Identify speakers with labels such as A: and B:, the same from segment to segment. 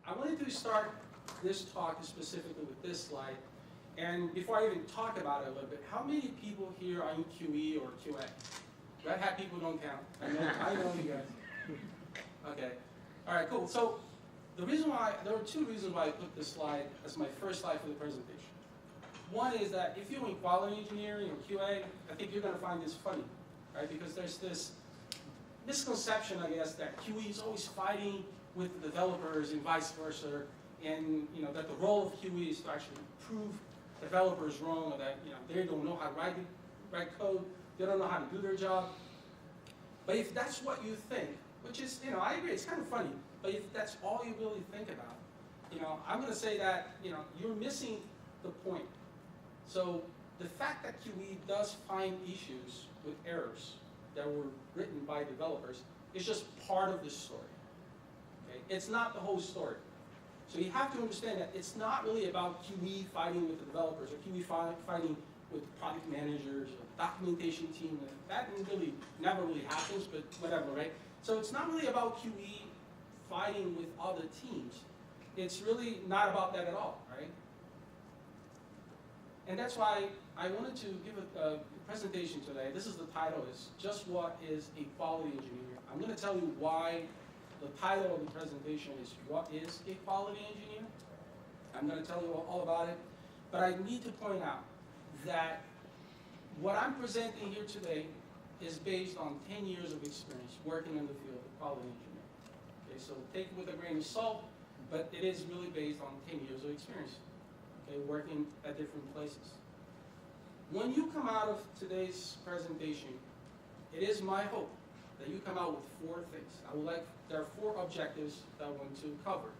A: I wanted to start this talk specifically with this slide. And before I even talk about it a little bit, how many people here are in QE or QA? Red Hat people don't count. I know you guys. Okay. All right, cool. So the reason why, there were two reasons why I put this slide as my first slide for the presentation. One is that if you're in quality engineering or QA, I think you're going to find this funny, right? Because there's this misconception, I guess, that QE is always fighting with the developers and vice versa, and that the role of QE is to actually prove developers wrong, or that they don't know how to write code, they don't know how to do their job. But if that's what you think, which is, I agree, it's kind of funny, but if that's all you really think about, I'm going to say that, you're missing the point. So the fact that QE does find issues with errors that were written by developers is just part of the story. Okay? It's not the whole story. So you have to understand that it's not really about QE fighting with the developers or QE fighting with product managers or documentation team. That really never really happens, but whatever, right? So it's not really about QE fighting with other teams. It's really not about that at all, right? And that's why I wanted to give a presentation today. This is the title, is Just What is a Quality Engineer? I'm going to tell you why the title of the presentation is What is a Quality Engineer? I'm going to tell you all about it. But I need to point out that what I'm presenting here today is based on 10 years of experience working in the field of quality engineering. Okay, so take it with a grain of salt, but it is really based on 10 years of experience. Okay, working at different places. When you come out of today's presentation, it is my hope that you come out with 4 things. There are 4 objectives that I want to cover.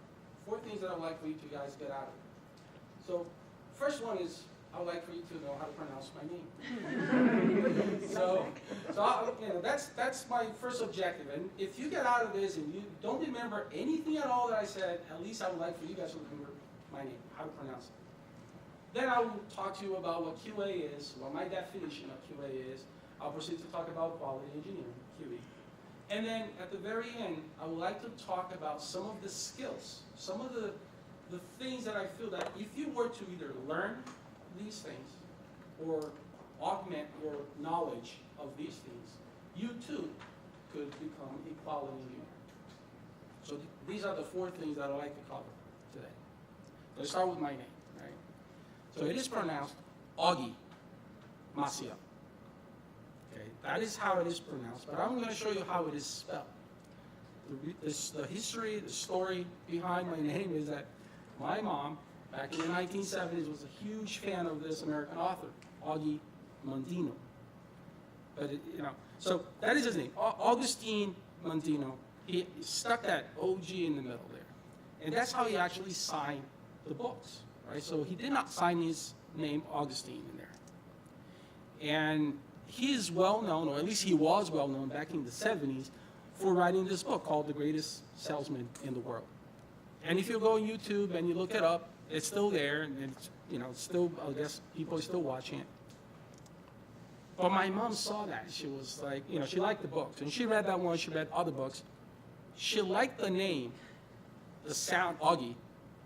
A: 4 things that I would like for you to guys get out of it. So, first one is, I would like for you to know how to pronounce my name. so that's my first objective. And if you get out of this and you don't remember anything at all that I said, at least I would like for you guys to remember my name, how to pronounce it. Then I will talk to you about what QA is, what my definition of QA is. I'll proceed to talk about quality engineering, QE. And then at the very end, I would like to talk about some of the skills, some of the things that I feel that if you were to either learn these things or augment your knowledge of these things, you too could become a quality engineer. So these are the 4 things that I'd like to cover today. Let's start with my name. So it is pronounced Augie Maciel. Okay, that is how it is pronounced, but I'm going to show you how it is spelled. The history, the story behind my name is that my mom, back in the 1970s, was a huge fan of this American author, Augie Mondino. But so that is his name, Augustine Mondino. He stuck that OG in the middle there, and that's how he actually signed the books. Right? So he did not sign his name Augustine in there. And he is well known, or at least he was well known back in the 70s, for writing this book called The Greatest Salesman in the World. And if you go on YouTube and you look it up, it's still there, and it's, still, I guess people are still watching it. But my mom saw that. She was like, she liked the books. And she read that one, she read other books. She liked the name, the sound, Augie,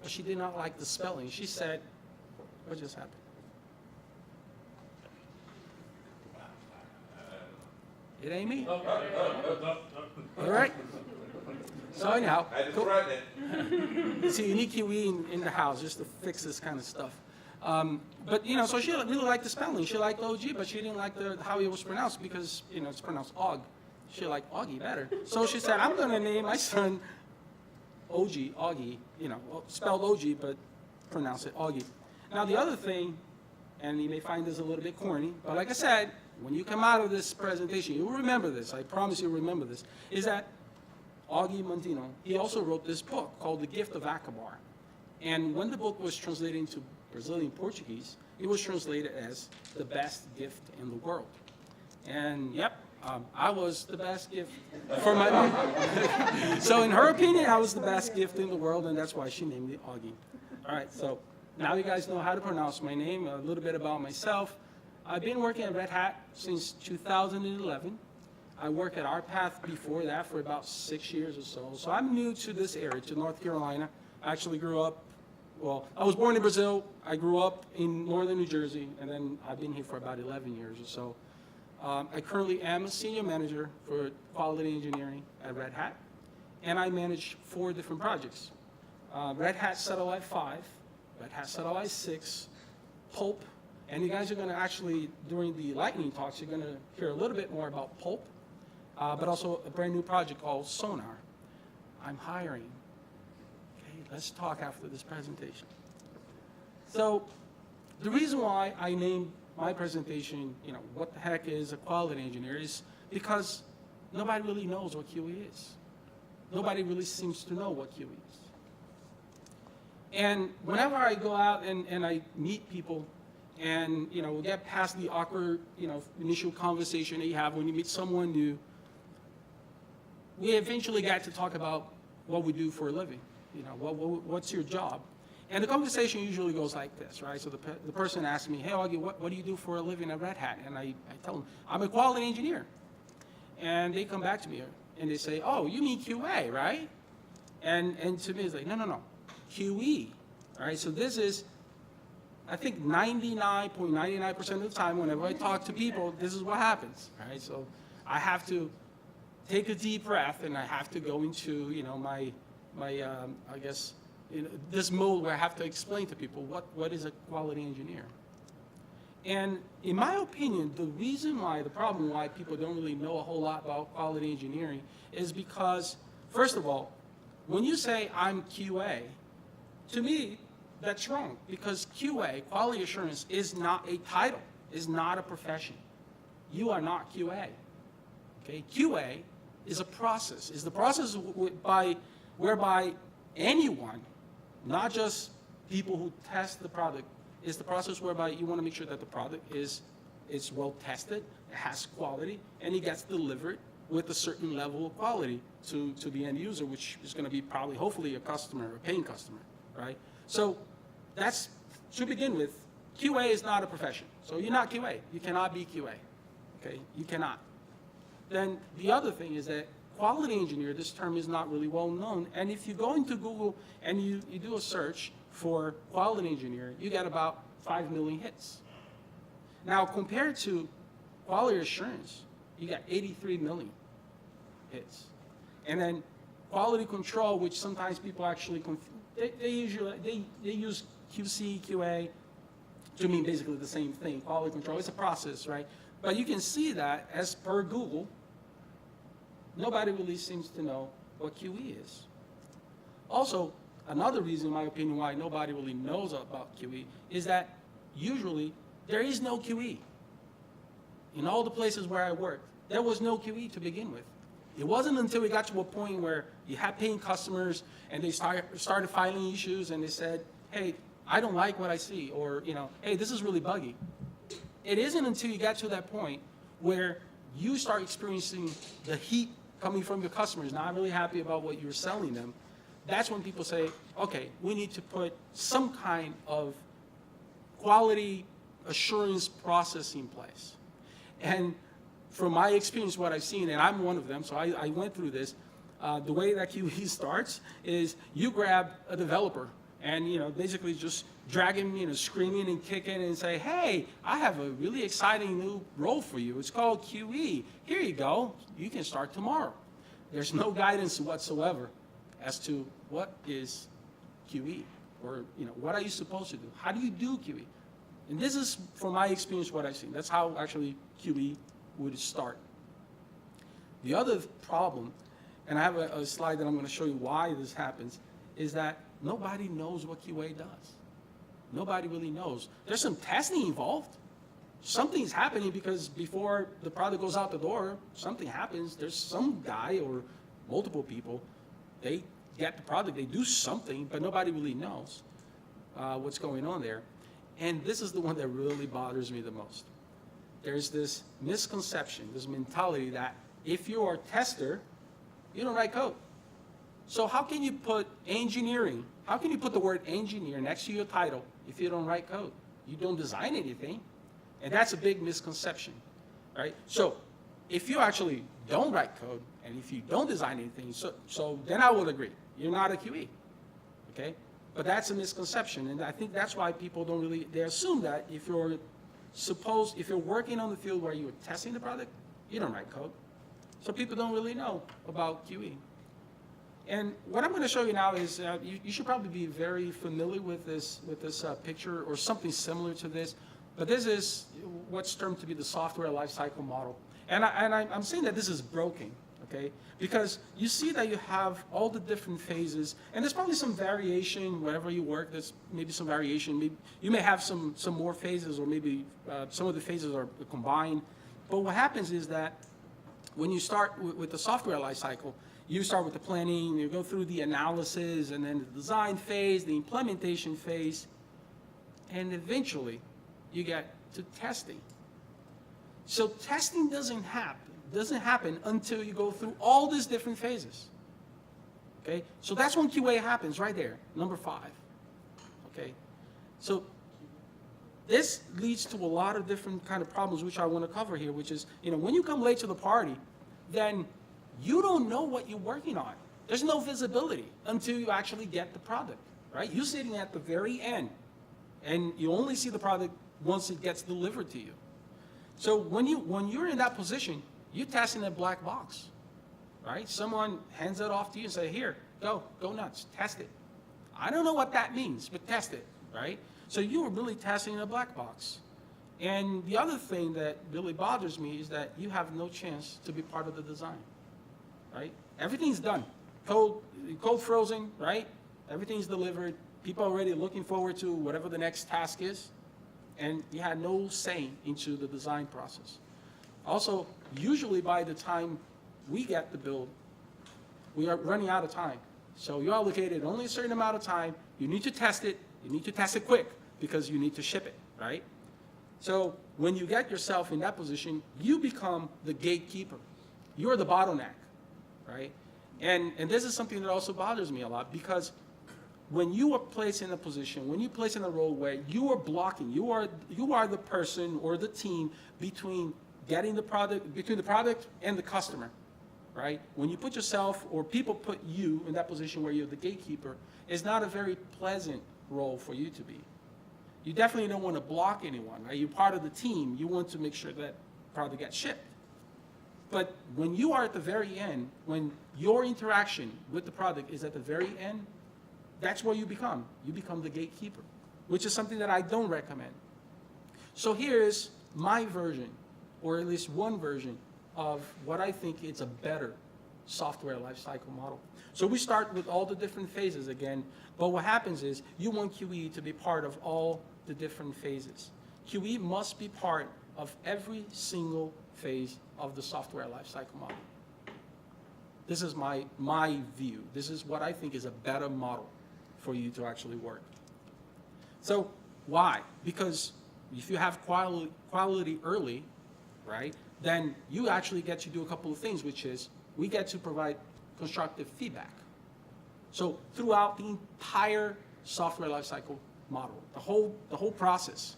A: but she did not like the spelling. She said, what just happened? It ain't me. All right. So anyhow, it's a unique QE in the house just to fix this kind of stuff. But so she really liked the spelling. She liked OG, but she didn't like how it was pronounced because it's pronounced Og. She liked Augie better. So she said, I'm going to name my son Augie, spelled OG, but pronounce it Augie. Now the other thing, and you may find this a little bit corny, but like I said, when you come out of this presentation, you'll remember this, I promise you'll remember this, is that Augie Mondino, he also wrote this book called The Gift of Acabar. And when the book was translated into Brazilian Portuguese, it was translated as The Best Gift in the World. And yep, I was the best gift for my mom. So in her opinion, I was the best gift in the world, and that's why she named me Augie. All right, so now you guys know how to pronounce my name, a little bit about myself. I've been working at Red Hat since 2011. I worked at our path before that for about 6 years or so. So I'm new to this area, to North Carolina. I actually grew up, well, I was born in Brazil. I grew up in northern New Jersey, and then I've been here for about 11 years or so. I currently am a senior manager for quality engineering at Red Hat, and I manage 4 different projects. Red Hat Satellite 5, Red Hat Satellite 6, Pulp, and you guys are going to actually, during the lightning talks, you're going to hear a little bit more about Pulp, but also a brand new project called Sonar. I'm hiring. Okay, let's talk after this presentation. So the reason why I named my presentation, what the heck is a quality engineer, is because nobody really knows what QE is. Nobody really seems to know what QE is. And whenever I go out and I meet people and, we get past the awkward, initial conversation that you have when you meet someone new, we eventually get to talk about what we do for a living. What's your job? And the conversation usually goes like this, right? So the person asks me, hey, Augie, what do you do for a living at Red Hat? And I tell them, I'm a quality engineer. And they come back to me and they say, oh, you mean QA, right? And to me, it's like, no, QE, all right? So this is, I think 99.99% of the time, whenever I talk to people, this is what happens, right? So I have to take a deep breath and I have to go into, my I guess, this mode where I have to explain to people what is a quality engineer. And in my opinion, the problem why people don't really know a whole lot about quality engineering is because, first of all, when you say I'm QA, to me, that's wrong, because QA, quality assurance, is not a title, is not a profession. You are not QA. Okay? QA is a process, is the process whereby anyone, not just people who test the product, is the process whereby you want to make sure that the product is well tested, it has quality, and it gets delivered with a certain level of quality to the end user, which is going to be probably, hopefully, a customer, a paying customer, right? So that's, to begin with, QA is not a profession. So you're not QA. You cannot be QA, okay? You cannot. Then the other thing is that quality engineer, this term is not really well known. And if you go into Google and you do a search for quality engineer, you get about 5 million hits. Now, compared to quality assurance, you got 83 million hits. And then quality control, which sometimes people actually they use QC, QA to mean basically the same thing. Quality control, it's a process, right? But you can see that as per Google, nobody really seems to know what QE is. Also, another reason, in my opinion, why nobody really knows about QE is that usually there is no QE. In all the places where I worked, there was no QE to begin with. It wasn't until we got to a point where you had paying customers and they started filing issues and they said, hey, I don't like what I see, or, hey, this is really buggy. It isn't until you get to that point where you start experiencing the heat coming from your customers, not really happy about what you're selling them. That's when people say, okay, we need to put some kind of quality assurance process in place. And from my experience, what I've seen, and I'm one of them, so I went through this, the way that QE starts is you grab a developer and, basically just drag him, screaming and kicking and say, hey, I have a really exciting new role for you. It's called QE. Here you go. You can start tomorrow. There's no guidance whatsoever as to what is QE or, what are you supposed to do? How do you do QE? And this is, from my experience, what I've seen. That's how actually QE would start. The other problem, and I have a slide that I'm going to show you why this happens, is that nobody knows what QA does. Nobody really knows. There's some testing involved. Something's happening because before the product goes out the door, something happens. There's some guy or multiple people, they get the product, they do something, but nobody really knows what's going on there. And this is the one that really bothers me the most. There's this misconception, this mentality that if you're a tester, you don't write code. So how can you put engineering, how can you put the word engineer next to your title if you don't write code? You don't design anything. And that's a big misconception, right? So if you actually don't write code and if you don't design anything, so then I would agree. You're not a QE, okay? But that's a misconception, and I think that's why people don't really, they assume that if you're working on the field where you're testing the product, you don't write code. So people don't really know about QE. And what I'm going to show you now is, you should probably be very familiar with this picture or something similar to this, but this is what's termed to be the software lifecycle model. And I'm saying that this is broken, okay? Because you see that you have all the different phases, and there's probably some variation wherever you work. There's maybe some variation. Maybe you may have some more phases, or maybe some of the phases are combined. But what happens is that when you start with the software lifecycle, you start with the planning, you go through the analysis, and then the design phase, the implementation phase, and eventually you get to testing. So testing doesn't happen until you go through all these different phases. Okay? So that's when QA happens, right there, number 5. Okay? So this leads to a lot of different kind of problems which I want to cover here, which is, when you come late to the party, then you don't know what you're working on. There's no visibility until you actually get the product, right? You're sitting at the very end, and you only see the product once it gets delivered to you. So when you're in that position, you're testing a black box, right? Someone hands it off to you and say, here, go nuts, test it. I don't know what that means, but test it, right? So you are really testing a black box. And the other thing that really bothers me is that you have no chance to be part of the design, right? Everything's done. Code frozen, right? Everything's delivered. People are already looking forward to whatever the next task is. And you had no say into the design process. Also, usually by the time we get the build, we are running out of time. So you're allocated only a certain amount of time. You need to test it. You need to test it quick because you need to ship it, right? So when you get yourself in that position, you become the gatekeeper. You're the bottleneck, right? And this is something that also bothers me a lot, because when you are placed in a position, when you place in a role where you are blocking, you are the person or the team between getting the product, between the product and the customer, right? When you put yourself, or people put you in that position where you're the gatekeeper, it's not a very pleasant role for you to be. You definitely don't want to block anyone, right? You're part of the team. You want to make sure that product gets shipped. But when you are at the very end, when your interaction with the product is at the very end, that's where you become. You become the gatekeeper, which is something that I don't recommend. So here's my version, or at least one version, of what I think is a better software lifecycle model. So we start with all the different phases again, but what happens is you want QE to be part of all the different phases. QE must be part of every single phase of the software lifecycle model. This is my view. This is what I think is a better model for you to actually work. So why? Because if you have quality early, right, then you actually get to do a couple of things, which is we get to provide constructive feedback. So throughout the entire software lifecycle model, the whole process,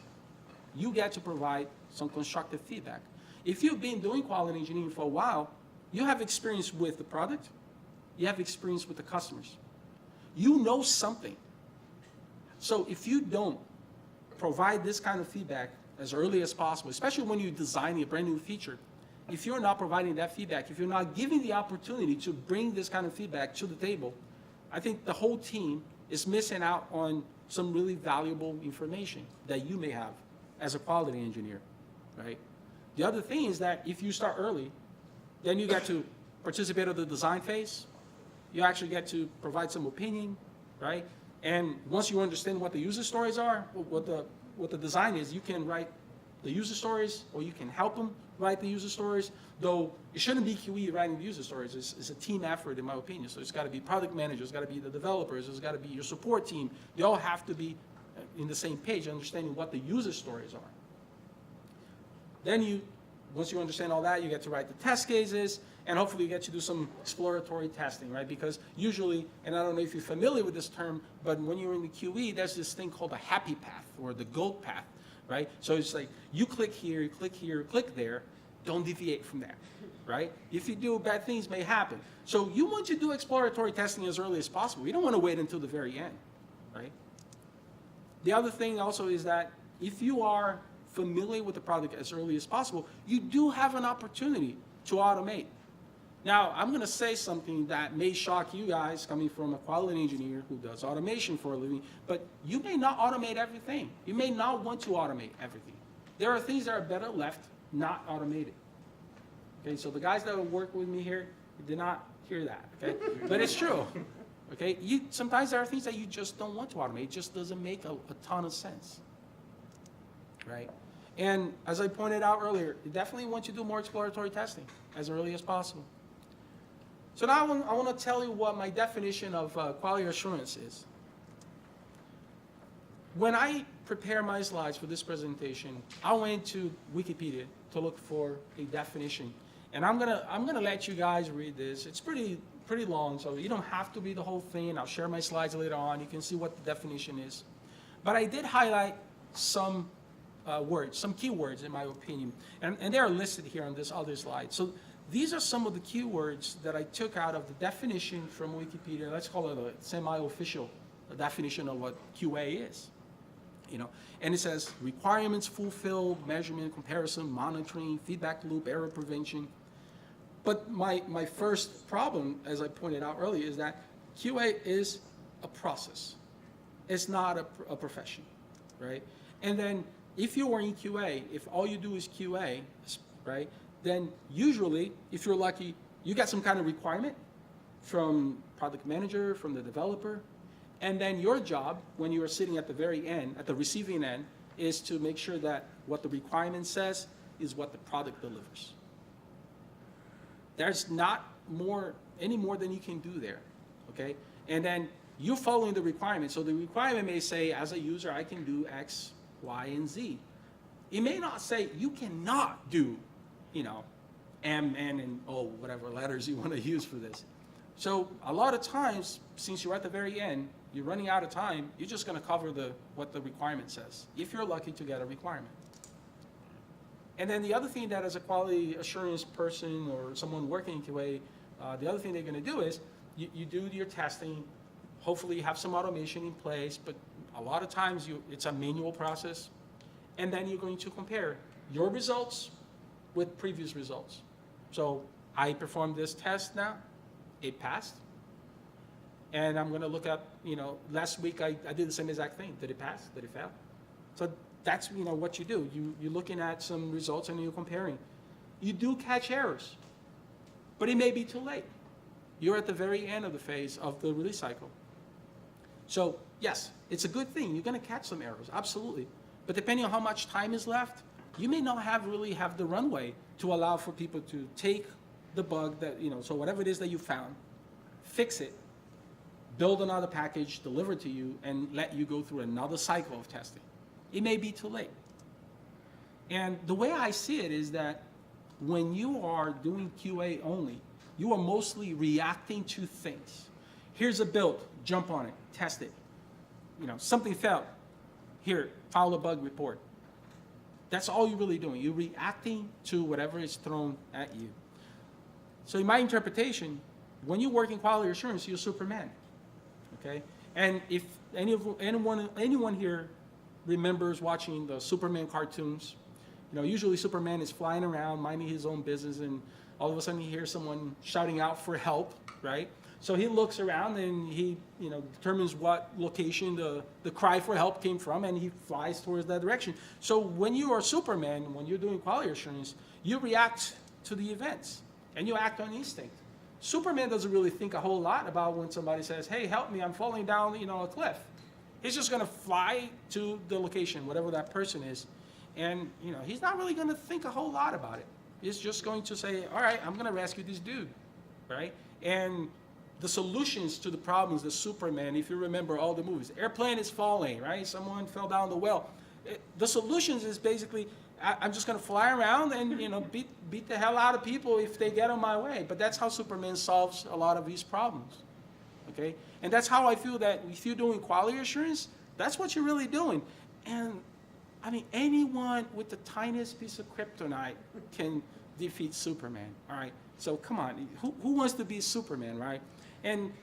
A: you get to provide some constructive feedback. If you've been doing quality engineering for a while, you have experience with the product, you have experience with the customers. You know something. So if you don't provide this kind of feedback as early as possible, especially when you're designing a brand new feature, if you're not providing that feedback, if you're not giving the opportunity to bring this kind of feedback to the table, I think the whole team is missing out on some really valuable information that you may have as a quality engineer, right? The other thing is that if you start early, then you get to participate in the design phase. You actually get to provide some opinion, right? And once you understand what the user stories are, what the design is, you can write the user stories, or you can help them write the user stories, though it shouldn't be QE writing the user stories. It's a team effort, in my opinion. So it's got to be product managers, it's got to be the developers, it's got to be your support team. They all have to be in the same page, understanding what the user stories are. Then once you understand all that, you get to write the test cases, and hopefully you get to do some exploratory testing, right? Because usually, and I don't know if you're familiar with this term, but when you're in the QE, there's this thing called a happy path, or the gold path, right? So it's like, you click here, you click there, don't deviate from that, right? If you do, bad things may happen. So you want to do exploratory testing as early as possible. You don't want to wait until the very end. The other thing also is that if you are familiar with the product as early as possible, you do have an opportunity to automate. Now, I'm going to say something that may shock you guys coming from a quality engineer who does automation for a living, but you may not automate everything. You may not want to automate everything. There are things that are better left not automated. Okay, so the guys that work with me here did not hear that, okay? But it's true, okay? Sometimes there are things that you just don't want to automate. It just doesn't make a ton of sense, right? And as I pointed out earlier, you definitely want to do more exploratory testing as early as possible. So now I want to tell you what my definition of quality assurance is. When I prepare my slides for this presentation, I went to Wikipedia to look for a definition. And I'm gonna let you guys read this. It's pretty long, so you don't have to read the whole thing. I'll share my slides later on. You can see what the definition is. But I did highlight some words, some keywords in my opinion. And they are listed here on this other slide. So these are some of the keywords that I took out of the definition from Wikipedia. Let's call it a semi-official definition of what QA is. And it says requirements fulfilled, measurement, comparison, monitoring, feedback loop, error prevention. But my first problem, as I pointed out earlier, is that QA is a process. It's not a profession, right? And then if you are in QA, if all you do is QA, right, then usually, if you're lucky, you get some kind of requirement from product manager, from the developer, and then your job, when you are sitting at the very end, at the receiving end, is to make sure that what the requirement says is what the product delivers. There's not any more than you can do there, okay? And then you're following the requirement. So the requirement may say, as a user, I can do X, Y, and Z. It may not say you cannot do, M, N, and O, whatever letters you want to use for this. So a lot of times, since you're at the very end, you're running out of time, you're just going to cover what the requirement says, if you're lucky to get a requirement. And then the other thing that as a quality assurance person or someone working in QA, the other thing they're going to do is you do your testing. Hopefully you have some automation in place, but a lot of times it's a manual process. And then you're going to compare your results with previous results. So I performed this test now, it passed. And I'm going to look up, last week I did the same exact thing. Did it pass? Did it fail? So that's, what you do. You're looking at some results and you're comparing. You do catch errors, but it may be too late. You're at the very end of the phase of the release cycle. So yes, it's a good thing. You're going to catch some errors, absolutely. But depending on how much time is left, you may not really have the runway to allow for people to take the bug that, so whatever it is that you found, fix it, build another package, deliver it to you, and let you go through another cycle of testing. It may be too late. And the way I see it is that when you are doing QA only, you are mostly reacting to things. Here's a build, jump on it, test it. Something failed. Here, file a bug report. That's all you're really doing. You're reacting to whatever is thrown at you. So in my interpretation, when you work in quality assurance, you're Superman, okay? And if anyone here remembers watching the Superman cartoons, usually Superman is flying around, minding his own business, and all of a sudden he hears someone shouting out for help, right? So he looks around and he, determines what location the cry for help came from, and he flies towards that direction. So when you are Superman, when you're doing quality assurance, you react to the events and you act on instinct. Superman doesn't really think a whole lot about when somebody says, hey, help me, I'm falling down, a cliff. He's just going to fly to the location, whatever that person is. And, he's not really going to think a whole lot about it. He's just going to say, all right, I'm going to rescue this dude, right? And the solutions to the problems, the Superman, if you remember all the movies, airplane is falling, right? Someone fell down the well. The solutions is basically, I'm just going to fly around and, beat the hell out of people if they get on my way. But that's how Superman solves a lot of these problems, okay? And that's how I feel that if you're doing quality assurance, that's what you're really doing. And, anyone with the tiniest piece of kryptonite can defeat Superman, all right? So come on, who wants to be Superman, right? And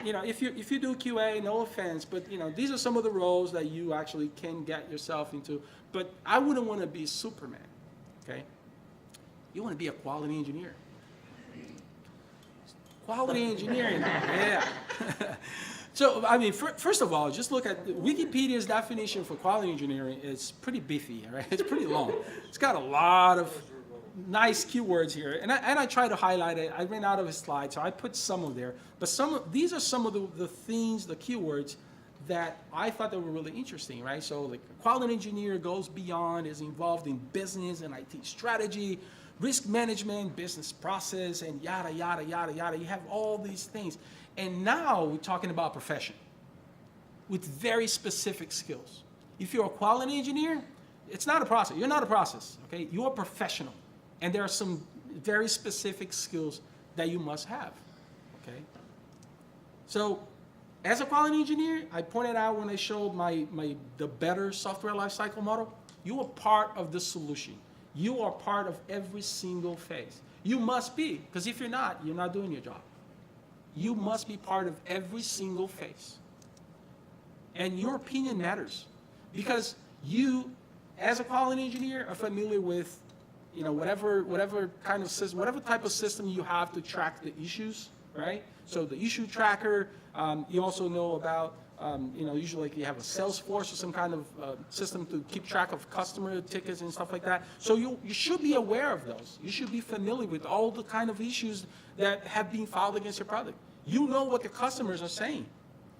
A: if you do QA, no offense, but these are some of the roles that you actually can get yourself into. But I wouldn't want to be Superman, okay? You want to be a quality engineer. Quality engineering, yeah. So, I mean, first of all, just look at Wikipedia's definition for quality engineering. It's pretty beefy, right? It's pretty long. It's got a lot of nice keywords here, and I try to highlight it. I ran out of a slide, so I put some of there. But these are some of the things, the keywords that I thought that were really interesting, right? So, like, a quality engineer goes beyond, is involved in business and IT strategy, risk management, business process, and yada, yada, yada, yada. You have all these things. And now we're talking about profession with very specific skills. If you're a quality engineer, it's not a process. You're not a process, okay? You're a professional. And there are some very specific skills that you must have, okay? So as a quality engineer, I pointed out when I showed the better software lifecycle model, you are part of the solution. You are part of every single phase. You must be, because if you're not doing your job. You must be part of every single phase. And your opinion matters, because you, as a quality engineer, are familiar with, whatever kind of system, whatever type of system you have to track the issues, right? So the issue tracker, you also know about, usually like you have a Salesforce or some kind of system to keep track of customer tickets and stuff like that. So you should be aware of those. You should be familiar with all the kind of issues that have been filed against your product. You know what the customers are saying,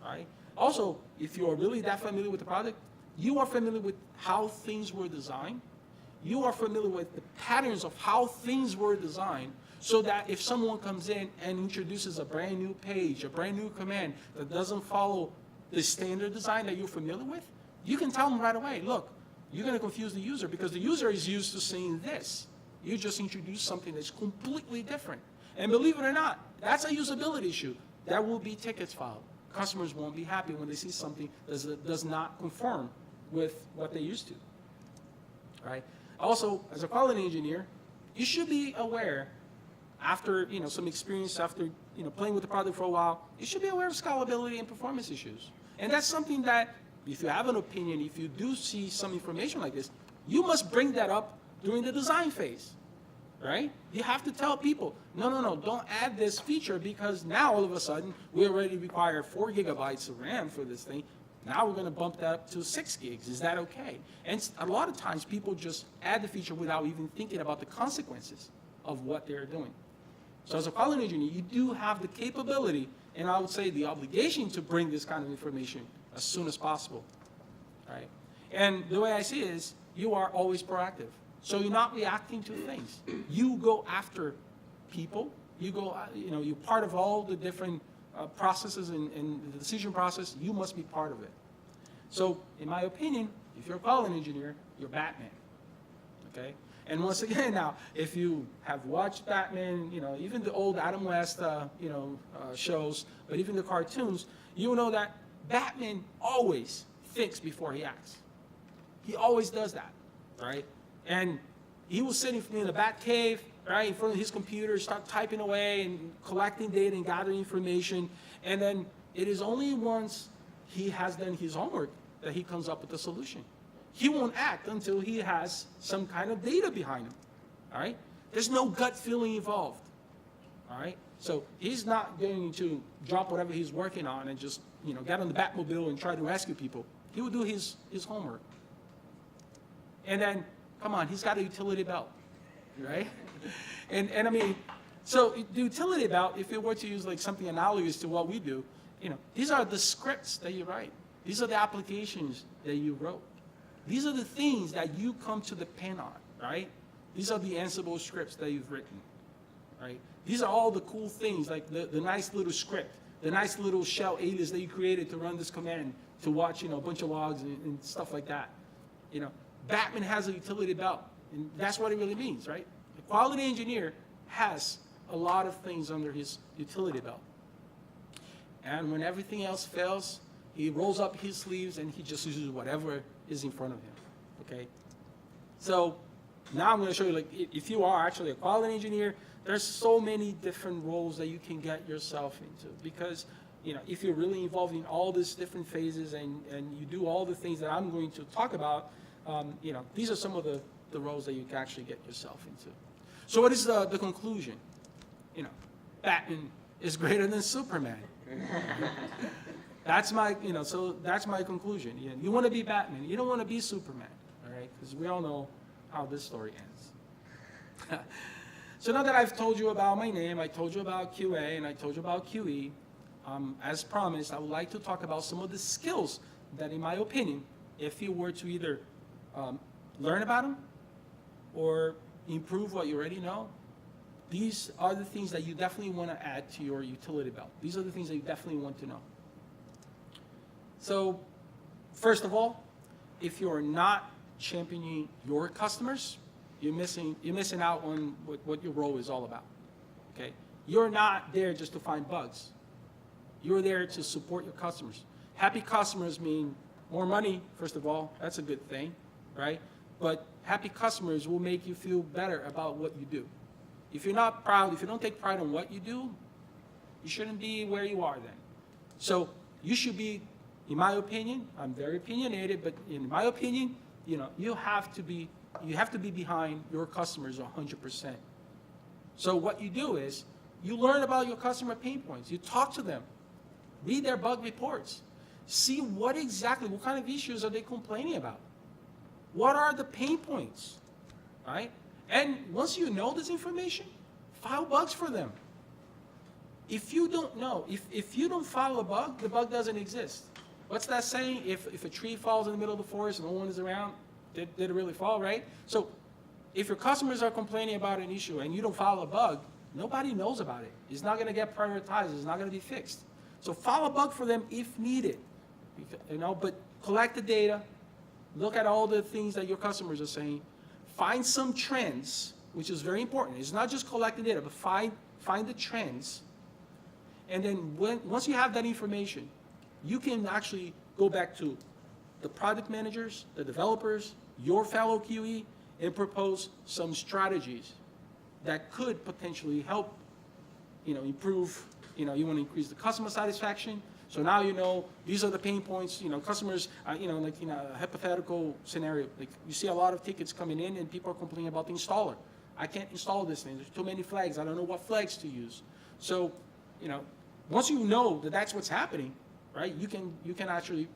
A: right? Also, if you're really that familiar with the product, you are familiar with how things were designed. You are familiar with the patterns of how things were designed, so that if someone comes in and introduces a brand new page, a brand new command that doesn't follow the standard design that you're familiar with, you can tell them right away, look, you're going to confuse the user because the user is used to seeing this. You just introduced something that's completely different. And believe it or not, that's a usability issue. There will be tickets filed. Customers won't be happy when they see something that does not conform with what they used to, right? Also, as a quality engineer, you should be aware, after some experience, after playing with the product for a while, you should be aware of scalability and performance issues. And that's something that, if you have an opinion, if you do see some information like this, you must bring that up during the design phase, right? You have to tell people, no, don't add this feature, because now all of a sudden we already require 4 gigabytes of RAM for this thing. Now we're going to bump that up to 6 gigs. Is that okay? And a lot of times people just add the feature without even thinking about the consequences of what they're doing. So as a quality engineer, you do have the capability, and I would say the obligation, to bring this kind of information as soon as possible, right? And the way I see it is, you are always proactive. So you're not reacting to things. You go after people. You go, you're part of all the different processes and the decision process. You must be part of it. So in my opinion, if you're a quality engineer, you're Batman, okay? And once again, now, if you have watched Batman, even the old Adam West, shows, but even the cartoons, you know that Batman always thinks before he acts. He always does that, right? And he was sitting in the Batcave, right, in front of his computer, start typing away and collecting data and gathering information. And then it is only once he has done his homework that he comes up with a solution. He won't act until he has some kind of data behind him, all right? There's no gut feeling involved, all right? So he's not going to drop whatever he's working on and just, get on the Batmobile and try to rescue people. He will do his homework. And then, come on, he's got a utility belt, right? And I mean, so the utility belt, if it were to use like something analogous to what we do, these are the scripts that you write. These are the applications that you wrote. These are the things that you come to depend on, right? These are the Ansible scripts that you've written, right? These are all the cool things, like the nice little script, the nice little shell alias that you created to run this command to watch, a bunch of logs and stuff like that. Batman has a utility belt, and that's what it really means, right? A quality engineer has a lot of things under his utility belt. And when everything else fails, he rolls up his sleeves and he just uses whatever is in front of him, okay? So now I'm going to show you, like, if you are actually a quality engineer, there's so many different roles that you can get yourself into, because if you're really involved in all these different phases and you do all the things that I'm going to talk about, these are some of the roles that you can actually get yourself into. So what is the conclusion? Batman is greater than Superman. That's my, so that's my conclusion. You want to be Batman. You don't want to be Superman, all right? Because we all know how this story ends. So now that I've told you about my name, I told you about QA, and I told you about QE, as promised, I would like to talk about some of the skills that, in my opinion, if you were to either learn about them or improve what you already know, these are the things that you definitely want to add to your utility belt. These are the things that you definitely want to know. So, first of all, if you're not championing your customers, you're missing out on what your role is all about. Okay? You're not there just to find bugs. You're there to support your customers. Happy customers mean more money, first of all. That's a good thing, right? But happy customers will make you feel better about what you do. If you're not proud, if you don't take pride in what you do, you shouldn't be where you are then. So you should be, in my opinion, I'm very opinionated, but in my opinion, you have to be behind your customers 100%. So what you do is you learn about your customer pain points. You talk to them, read their bug reports, see what kind of issues are they complaining about. What are the pain points, right? And once you know this information, file bugs for them. If you don't know, if you don't file a bug, the bug doesn't exist. What's that saying? If a tree falls in the middle of the forest and no one is around, did it really fall, right? So if your customers are complaining about an issue and you don't file a bug, nobody knows about it. It's not going to get prioritized. It's not going to be fixed. So file a bug for them if needed. But collect the data. Look at all the things that your customers are saying. Find some trends, which is very important. It's not just collecting data, but find the trends. And then once you have that information, you can actually go back to the product managers, the developers, your fellow QE, and propose some strategies that could potentially help, improve, you want to increase the customer satisfaction. So now these are the pain points, customers, like a hypothetical scenario, like you see a lot of tickets coming in and people are complaining about the installer. I can't install this thing, there's too many flags, I don't know what flags to use. So, once you know that that's what's happening, right, you can actually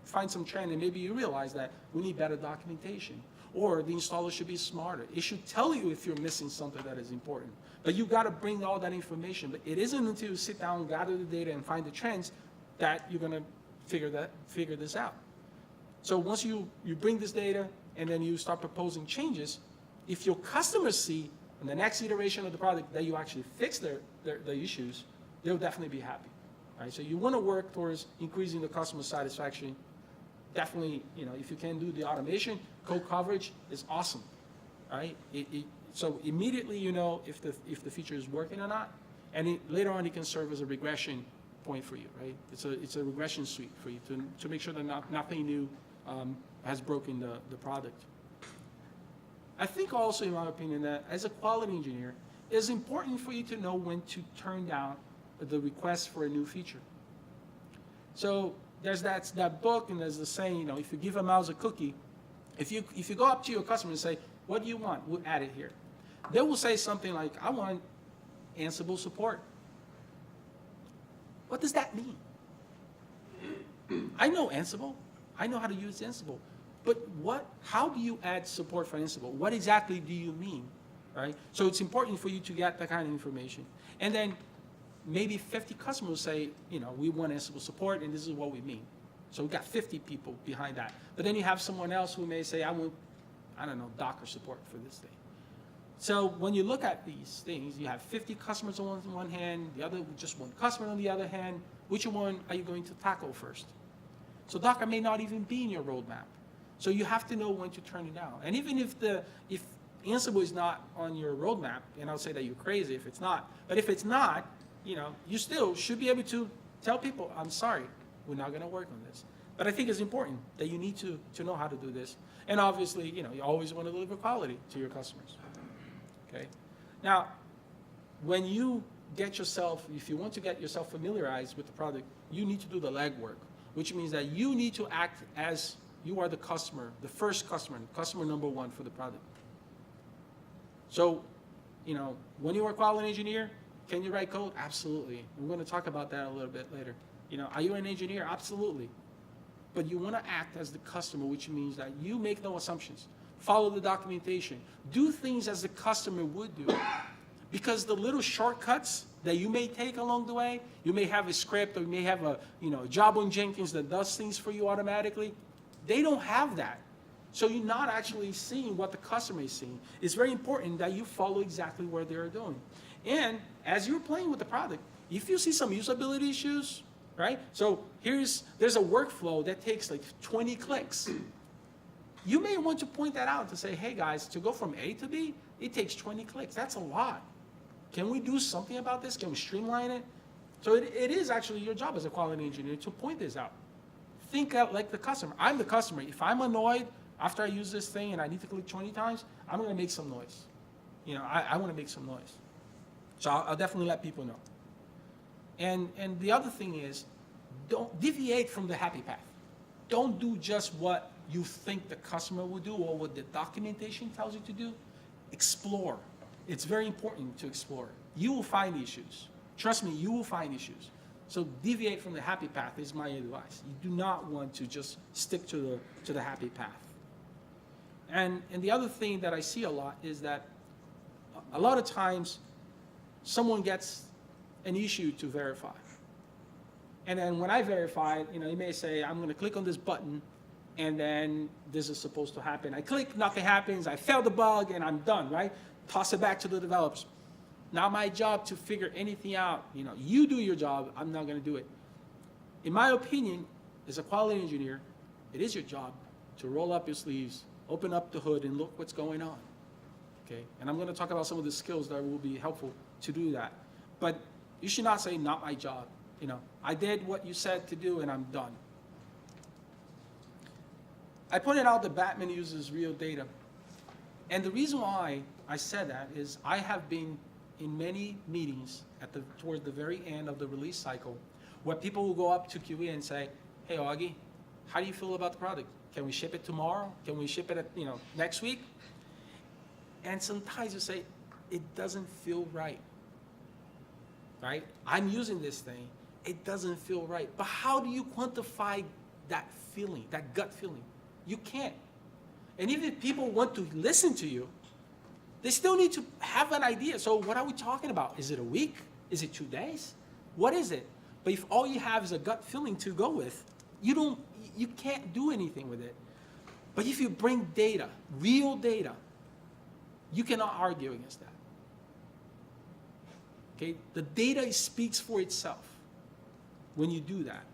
A: find some trend and maybe you realize that we need better documentation or the installer should be smarter. It should tell you if you're missing something that is important. But you got to bring all that information. But it isn't until you sit down, gather the data, and find the trends that you're going to figure this out. So once you bring this data and then you start proposing changes, if your customers see in the next iteration of the product that you actually fix the issues, they'll definitely be happy. Right? So you want to work towards increasing the customer satisfaction. Definitely, if you can do the automation, code coverage is awesome. Right? So immediately you know if the feature is working or not, and later on it can serve as a regression point for you, right? It's a regression suite for you to make sure that nothing new has broken the product. I think also, in my opinion, that as a quality engineer, it's important for you to know when to turn down the request for a new feature. So there's that book, and there's the saying, if you give a mouse a cookie, if you go up to your customer and say, what do you want? We'll add it here. They will say something like, I want Ansible support. What does that mean? I know Ansible. I know how to use Ansible. But how do you add support for Ansible? What exactly do you mean? Right? So it's important for you to get that kind of information. And then maybe 50 customers say, we want Ansible support and this is what we mean. So we've got 50 people behind that. But then you have someone else who may say, I want, Docker support for this thing. So when you look at these things, you have 50 customers on one hand, the other just one customer on the other hand. Which one are you going to tackle first? So Docker may not even be in your roadmap. So you have to know when to turn it down. And even if Ansible is not on your roadmap, and I'll say that you're crazy if it's not, but if it's not, you still should be able to tell people, I'm sorry, we're not going to work on this. But I think it's important that you need to know how to do this. And obviously, you always want to deliver quality to your customers. Okay. Now, when you get yourself, if you want to get yourself familiarized with the product, you need to do the legwork, which means that you need to act as you are the customer, the first customer, customer number one for the product. So, you know, when you are a quality engineer, can you write code? Absolutely. We're going to talk about that a little bit later. You know, are you an engineer? Absolutely. But you want to act as the customer, which means that you make no assumptions. Follow the documentation. Do things as the customer would do. Because the little shortcuts that you may take along the way, you may have a script or you may have a, you know, a job on Jenkins that does things for you automatically. They don't have that. So you're not actually seeing what the customer is seeing. It's very important that you follow exactly what they're doing. And as you're playing with the product, if you see some usability issues, right? So there's a workflow that takes like 20 clicks. You may want to point that out to say, hey guys, to go from A to B, it takes 20 clicks. That's a lot. Can we do something about this? Can we streamline it? So it is actually your job as a quality engineer to point this out. Think out like the customer. I'm the customer. If I'm annoyed after I use this thing and I need to click 20 times, I'm going to make some noise. You know, I want to make some noise. So I'll definitely let people know. And the other thing is, don't deviate from the happy path. Don't do just what you think the customer will do or what the documentation tells you to do. Explore. It's very important to explore. You will find issues. Trust me, you will find issues. So deviate from the happy path is my advice. You do not want to just stick to the happy path. And the other thing that I see a lot is that a lot of times someone gets an issue to verify. And then when I verify it, you know, you may say, I'm going to click on this button, and then this is supposed to happen. I click, nothing happens, I failed the bug, and I'm done, right? Toss it back to the developers. Not my job to figure anything out. You know, you do your job, I'm not going to do it. In my opinion, as a quality engineer, it is your job to roll up your sleeves, open up the hood, and look what's going on. Okay? And I'm going to talk about some of the skills that will be helpful to do that. But you should not say, not my job. You know, I did what you said to do, and I'm done. I pointed out that Batman uses real data. And the reason why I said that is I have been in many meetings towards the very end of the release cycle where people will go up to QE and say, hey, Augie, how do you feel about the product? Can we ship it tomorrow? Can we ship it next week? And sometimes you say, it doesn't feel right. Right? I'm using this thing. It doesn't feel right. But how do you quantify that feeling, that gut feeling? You can't. And even if people want to listen to you, they still need to have an idea. So what are we talking about? Is it a week? Is it 2 days? What is it? But if all you have is a gut feeling to go with, you can't do anything with it. But if you bring data, real data, you cannot argue against that. Okay? The data speaks for itself when you do that.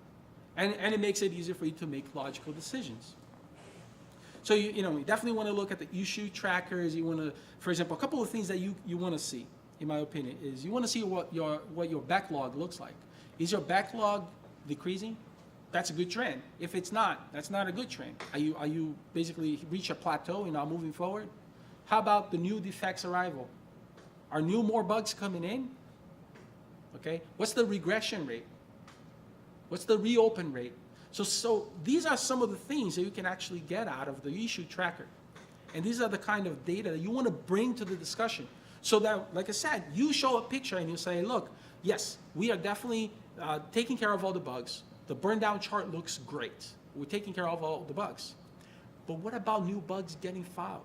A: And it makes it easier for you to make logical decisions. So you definitely want to look at the issue trackers. You want to, for example, a couple of things that you want to see, in my opinion, is you want to see what your backlog looks like. Is your backlog decreasing? That's a good trend. If it's not, that's not a good trend. Are you basically reach a plateau and not moving forward? How about the new defects arrival? Are more bugs coming in? Okay. What's the regression rate? What's the reopen rate? So these are some of the things that you can actually get out of the issue tracker. And these are the kind of data that you want to bring to the discussion. So that, like I said, you show a picture and you say, look, yes, we are definitely taking care of all the bugs. The burn down chart looks great. We're taking care of all the bugs. But what about new bugs getting filed?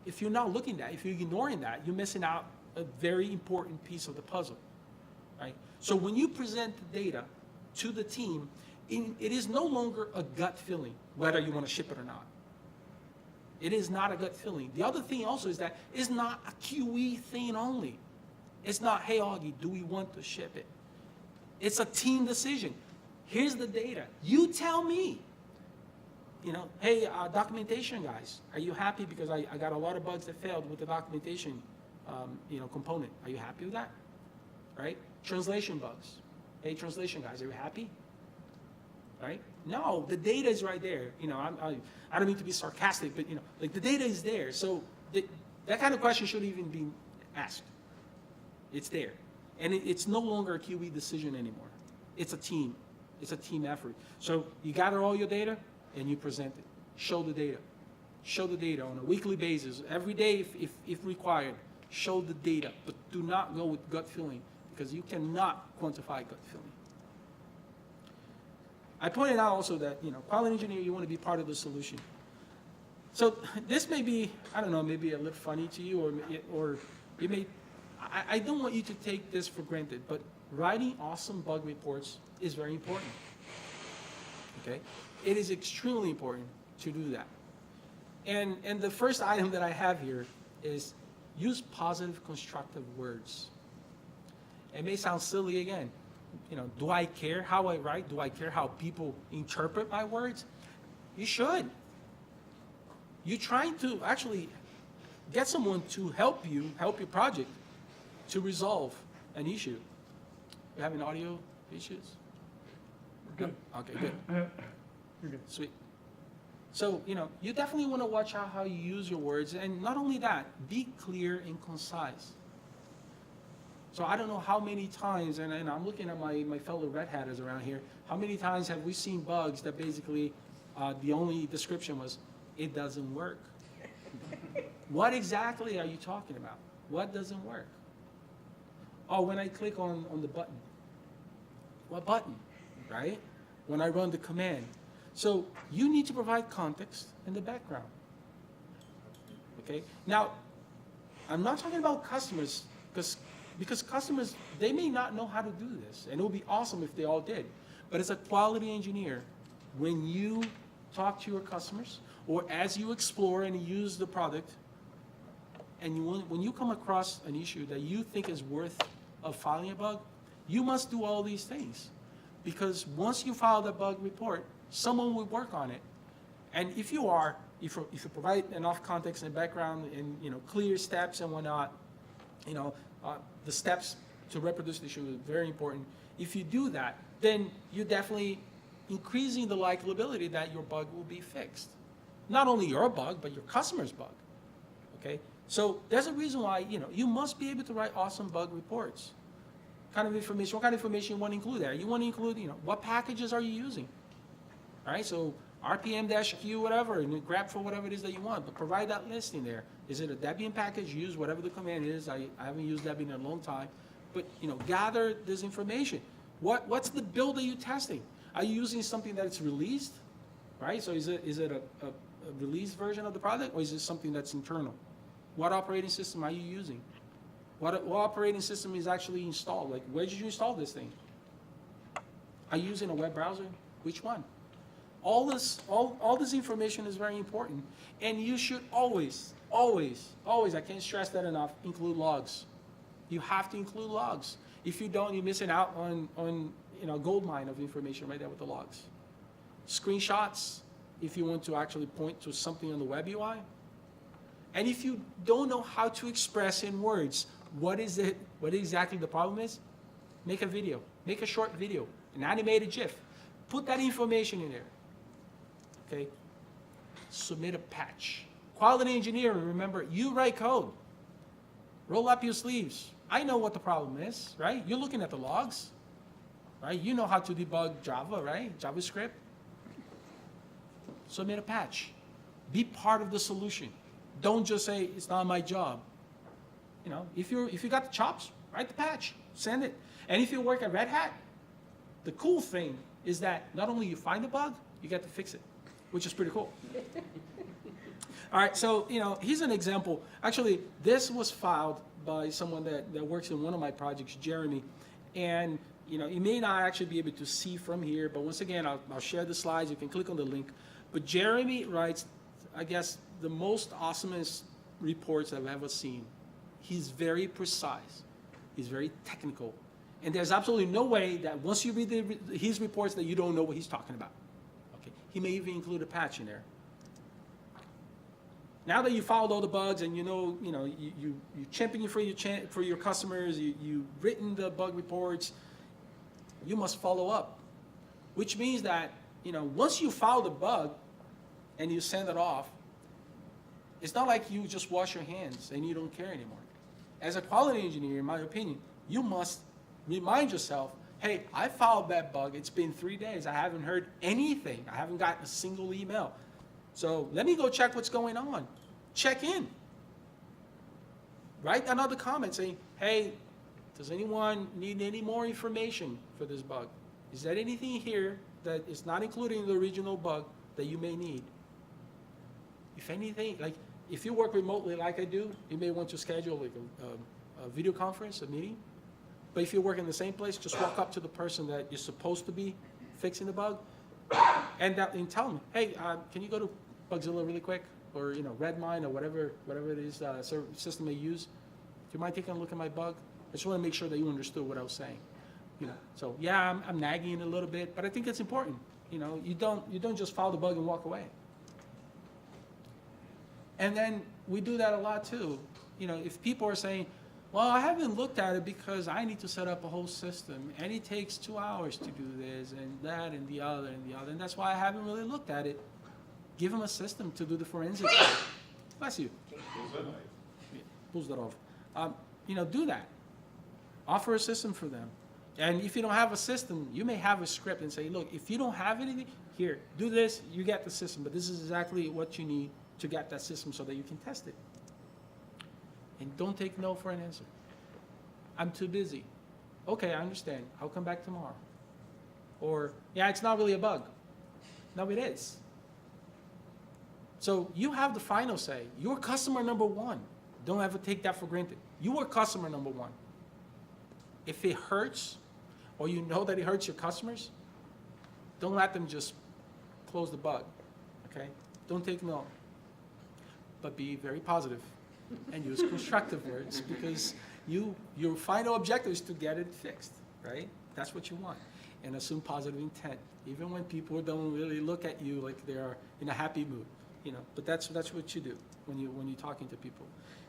A: If you're not looking at that, if you're ignoring that, you're missing out a very important piece of the puzzle, right? So when you present the data to the team, it is no longer a gut feeling whether you want to ship it or not. It is not a gut feeling. The other thing also is that it's not a QE thing only. It's not, hey, Augie, do we want to ship it? It's a team decision. Here's the data. You tell me. Hey, documentation guys, are you happy? Because I got a lot of bugs that failed with the documentation component. Are you happy with that? Right? Translation bugs. Hey, translation guys, are you happy? Right? No, the data is right there. I don't mean to be sarcastic, but like the data is there. So that kind of question shouldn't even be asked. It's there. And it's no longer a QE decision anymore. It's a team. It's a team effort. So you gather all your data and you present it. Show the data. Show the data on a weekly basis. Every day, if required, show the data. But do not go with gut feeling, because you cannot quantify gut feeling. I pointed out also that, quality engineer, you want to be part of the solution. So this may be, I don't know, maybe a little funny to you, or you may, I don't want you to take this for granted, but writing awesome bug reports is very important, okay? It is extremely important to do that. And the first item that I have here is use positive, constructive words. It may sound silly again. Do I care how I write? Do I care how people interpret my words? You should. You're trying to actually get someone to help your project to resolve an issue. You having audio issues?
B: Good.
A: Okay, good.
B: You're good.
A: Sweet. So, you definitely want to watch out how you use your words, and not only that, be clear and concise. So I don't know how many times, and I'm looking at my fellow Red Hatters around here, how many times have we seen bugs that basically the only description was, it doesn't work. What exactly are you talking about? What doesn't work? Oh, when I click on the button. What button, right? When I run the command. So you need to provide context in the background. Okay? Now, I'm not talking about customers, because customers, they may not know how to do this, and it would be awesome if they all did. But as a quality engineer, when you talk to your customers, or as you explore and use the product, and when you come across an issue that you think is worth of filing a bug, you must do all these things. Because once you file the bug report, someone will work on it. And if you provide enough context and background and clear steps and whatnot, the steps to reproduce the issue is very important. If you do that, then you're definitely increasing the likelihood that your bug will be fixed. Not only your bug, but your customer's bug. Okay? So there's a reason why, you must be able to write awesome bug reports. What kind of information you want to include there? You want to include, what packages are you using? All right, so RPM-Q, whatever, and grab for whatever it is that you want, but provide that listing there. Is it a Debian package? Use whatever the command is. I haven't used Debian in a long time, but gather this information. What's the build that you're testing? Are you using something that's released, right? So is it a released version of the product, or is it something that's internal? What operating system are you using? What operating system is actually installed? Like, where did you install this thing? Are you using a web browser? Which one? All this information is very important, and you should always, I can't stress that enough, include logs. You have to include logs. If you don't, you're missing out on a gold mine of information right there with the logs. Screenshots, if you want to actually point to something on the web UI. And if you don't know how to express in words what exactly the problem is, make a video, make a short video, an animated GIF. Put that information in there. Okay? Submit a patch. Quality engineering, remember, you write code. Roll up your sleeves. I know what the problem is, right? You're looking at the logs, right? You know how to debug Java, right? JavaScript. Submit a patch. Be part of the solution. Don't just say, it's not my job. If you got the chops, write the patch, send it. And if you work at Red Hat, the cool thing is that not only you find a bug, you get to fix it, which is pretty cool. All right, so, here's an example. Actually, this was filed by someone that works in one of my projects, Jeremy. And, you may not actually be able to see from here, but once again, I'll share the slides. You can click on the link. But Jeremy writes, I guess, the most awesomest reports I've ever seen. He's very precise. He's very technical. And there's absolutely no way that once you read his reports that you don't know what he's talking about. Okay. He may even include a patch in there. Now that you followed all the bugs and you champion for your customers, you've written the bug reports, you must follow up. Which means that, once you file the bug and you send it off, it's not like you just wash your hands and you don't care anymore. As a quality engineer, in my opinion, you must remind yourself, hey, I followed that bug. It's been 3 days. I haven't heard anything. I haven't gotten a single email. So let me go check what's going on. Check in. Write another comment saying, hey, does anyone need any more information for this bug? Is there anything here that is not including the original bug that you may need? If anything, like if you work remotely like I do, you may want to schedule like a video conference, a meeting. But if you work in the same place, just walk up to the person that you're supposed to be fixing the bug and tell them, hey, can you go to Bugzilla really quick? Or Redmine or whatever it is system they use. Do you mind taking a look at my bug? I just want to make sure that you understood what I was saying. So yeah, I'm nagging a little bit, but I think it's important. You don't just follow the bug and walk away. And then we do that a lot too. If people are saying, well, I haven't looked at it because I need to set up a whole system, and it takes 2 hours to do this and that and the other, and that's why I haven't really looked at it. Give them a system to do the forensic. Bless you. Pulls that off. Do that. Offer a system for them. And if you don't have a system, you may have a script and say, look, if you don't have anything, here, do this, you get the system, but this is exactly what you need to get that system so that you can test it. And don't take no for an answer. I'm too busy. Okay, I understand. I'll come back tomorrow. Or, yeah, it's not really a bug. No, it is. So you have the final say. You're customer number one. Don't ever take that for granted. You are customer number one. If it hurts, or you know that it hurts your customers, don't let them just close the bug, okay? Don't take no. But be very positive and use constructive words, because your final objective is to get it fixed, right? That's what you want. And assume positive intent, even when people don't really look at you like they are in a happy mood. But that's what you do when you're talking to people.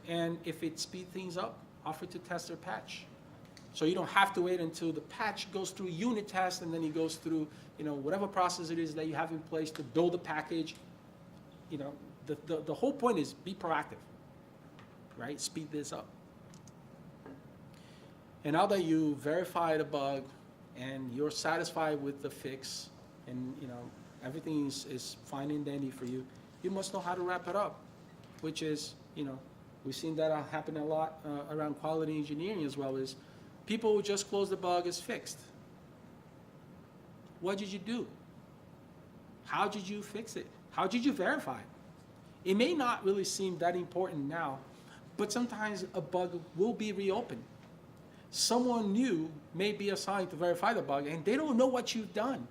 A: And if it speeds things up, offer to test their patch. So you don't have to wait until the patch goes through unit test and then it goes through, whatever process it is that you have in place to build a package. The whole point is be proactive, right? Speed this up. And now that you verify the bug and you're satisfied with the fix and, everything is fine and dandy for you, you must know how to wrap it up, which is, we've seen that happen a lot around quality engineering as well, as people who just close the bug as fixed. What did you do? How did you fix it? How did you verify it? It may not really seem that important now, but sometimes a bug will be reopened. Someone new may be assigned to verify the bug and they don't know what you've done,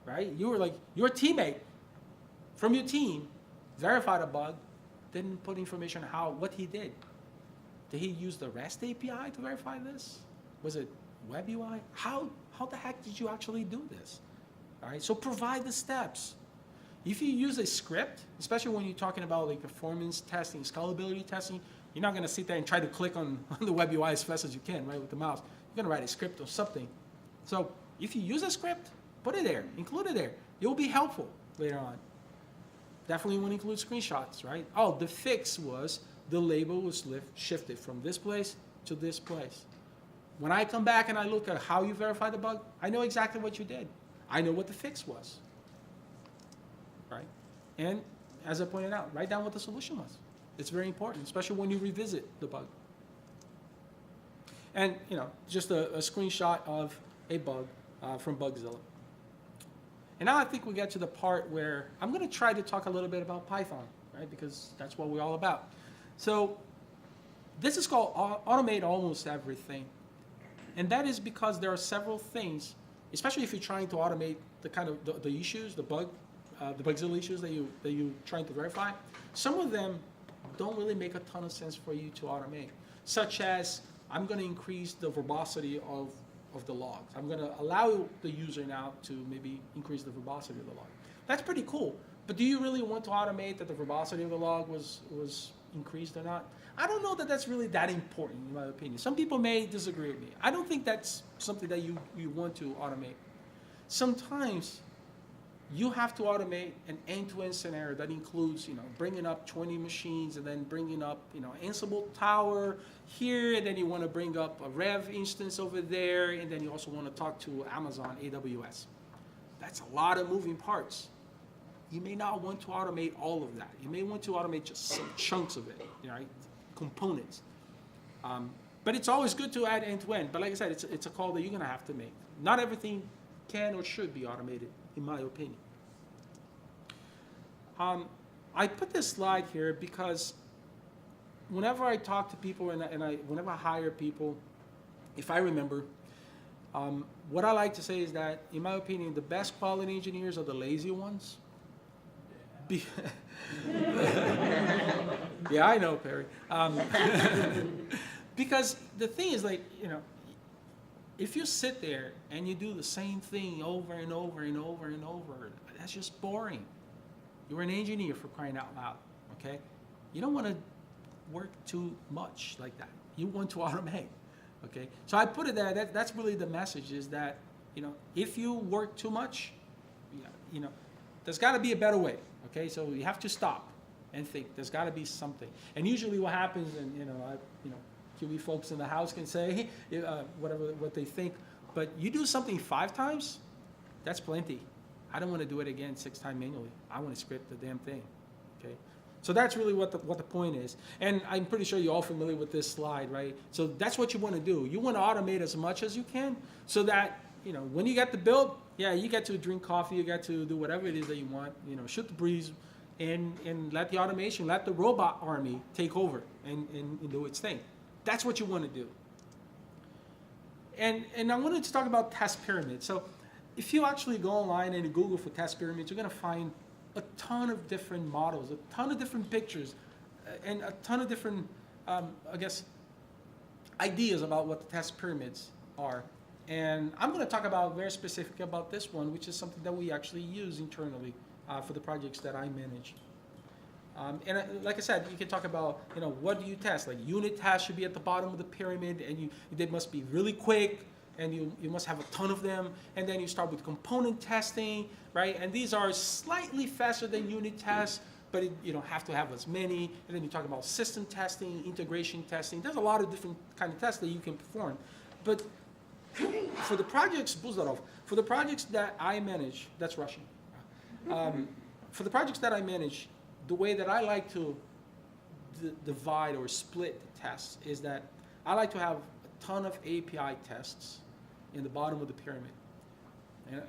A: right? You were like, your teammate from your team verified a bug, didn't put information on what he did. Did he use the REST API to verify this? Was it web UI? How the heck did you actually do this? All right, so provide the steps. If you use a script, especially when you're talking about like performance testing, scalability testing, you're not gonna sit there and try to click on the web UI as fast as you can, right, with the mouse. You're gonna write a script or something. So if you use a script, put it there, include it there. It will be helpful later on. Definitely want to include screenshots, right? Oh, the fix was the label was shifted from this place to this place. When I come back and I look at how you verify the bug, I know exactly what you did. I know what the fix was, right? And as I pointed out, write down what the solution was. It's very important, especially when you revisit the bug. And, just a screenshot of a bug from Bugzilla. And now I think we get to the part where I'm going to try to talk a little bit about Python, right? Because that's what we're all about. So this is called automate almost everything. And that is because there are several things, especially if you're trying to automate the kind of the issues, the Bugzilla issues that you're trying to verify. Some of them don't really make a ton of sense for you to automate, such as I'm going to increase the verbosity of the logs. I'm going to allow the user now to maybe increase the verbosity of the log. That's pretty cool. But do you really want to automate that the verbosity of the log was increased or not? I don't know that that's really that important, in my opinion. Some people may disagree with me. I don't think that's something that you want to automate. Sometimes you have to automate an end-to-end scenario that includes, bringing up 20 machines and then bringing up, Ansible tower here, and then you want to bring up a Rev instance over there, and then you also want to talk to Amazon AWS. That's a lot of moving parts. You may not want to automate all of that. You may want to automate just some chunks of it, right? Components. But it's always good to add end-to-end. But like I said, it's a call that you're going to have to make. Not everything can or should be automated, in my opinion. I put this slide here because whenever I talk to people and whenever I hire people, if I remember, what I like to say is that, in my opinion, the best quality engineers are the lazy ones. Yeah, I know, Perry. Because the thing is, if you sit there and you do the same thing over and over and over and over, that's just boring. You're an engineer, for crying out loud, okay? You don't want to work too much like that. You want to automate, okay? So I put it there, that's really the message, is that, if you work too much, there's got to be a better way, okay? So you have to stop and think, there's got to be something. And usually what happens, and, QE folks in the house can say what they think, but you do something 5 times, that's plenty. I don't want to do it again 6 times manually. I want to script the damn thing, okay? So that's really what the point is. And I'm pretty sure you're all familiar with this slide, right? So that's what you want to do. You want to automate as much as you can so that, when you get the build, yeah, you get to drink coffee, you get to do whatever it is that you want, shoot the breeze, and let the automation, let the robot army take over and do its thing. That's what you want to do. And I wanted to talk about test pyramids. So if you actually go online and you Google for test pyramids, you're going to find a ton of different models, a ton of different pictures, and a ton of different, ideas about what the test pyramids are. And I'm going to talk about very specific about this one, which is something that we actually use internally for the projects that I manage. Like I said, you can talk about, what do you test? Like unit tests should be at the bottom of the pyramid, and they must be really quick, and you must have a ton of them. And then you start with component testing, right? And these are slightly faster than unit tests, but you don't have to have as many. And then you talk about system testing, integration testing. There's a lot of different kind of tests that you can perform. But for the projects, for the projects that I manage, that's Russian. For the projects that I manage, the way that I like to divide or split the tests is that I like to have a ton of API tests in the bottom of the pyramid.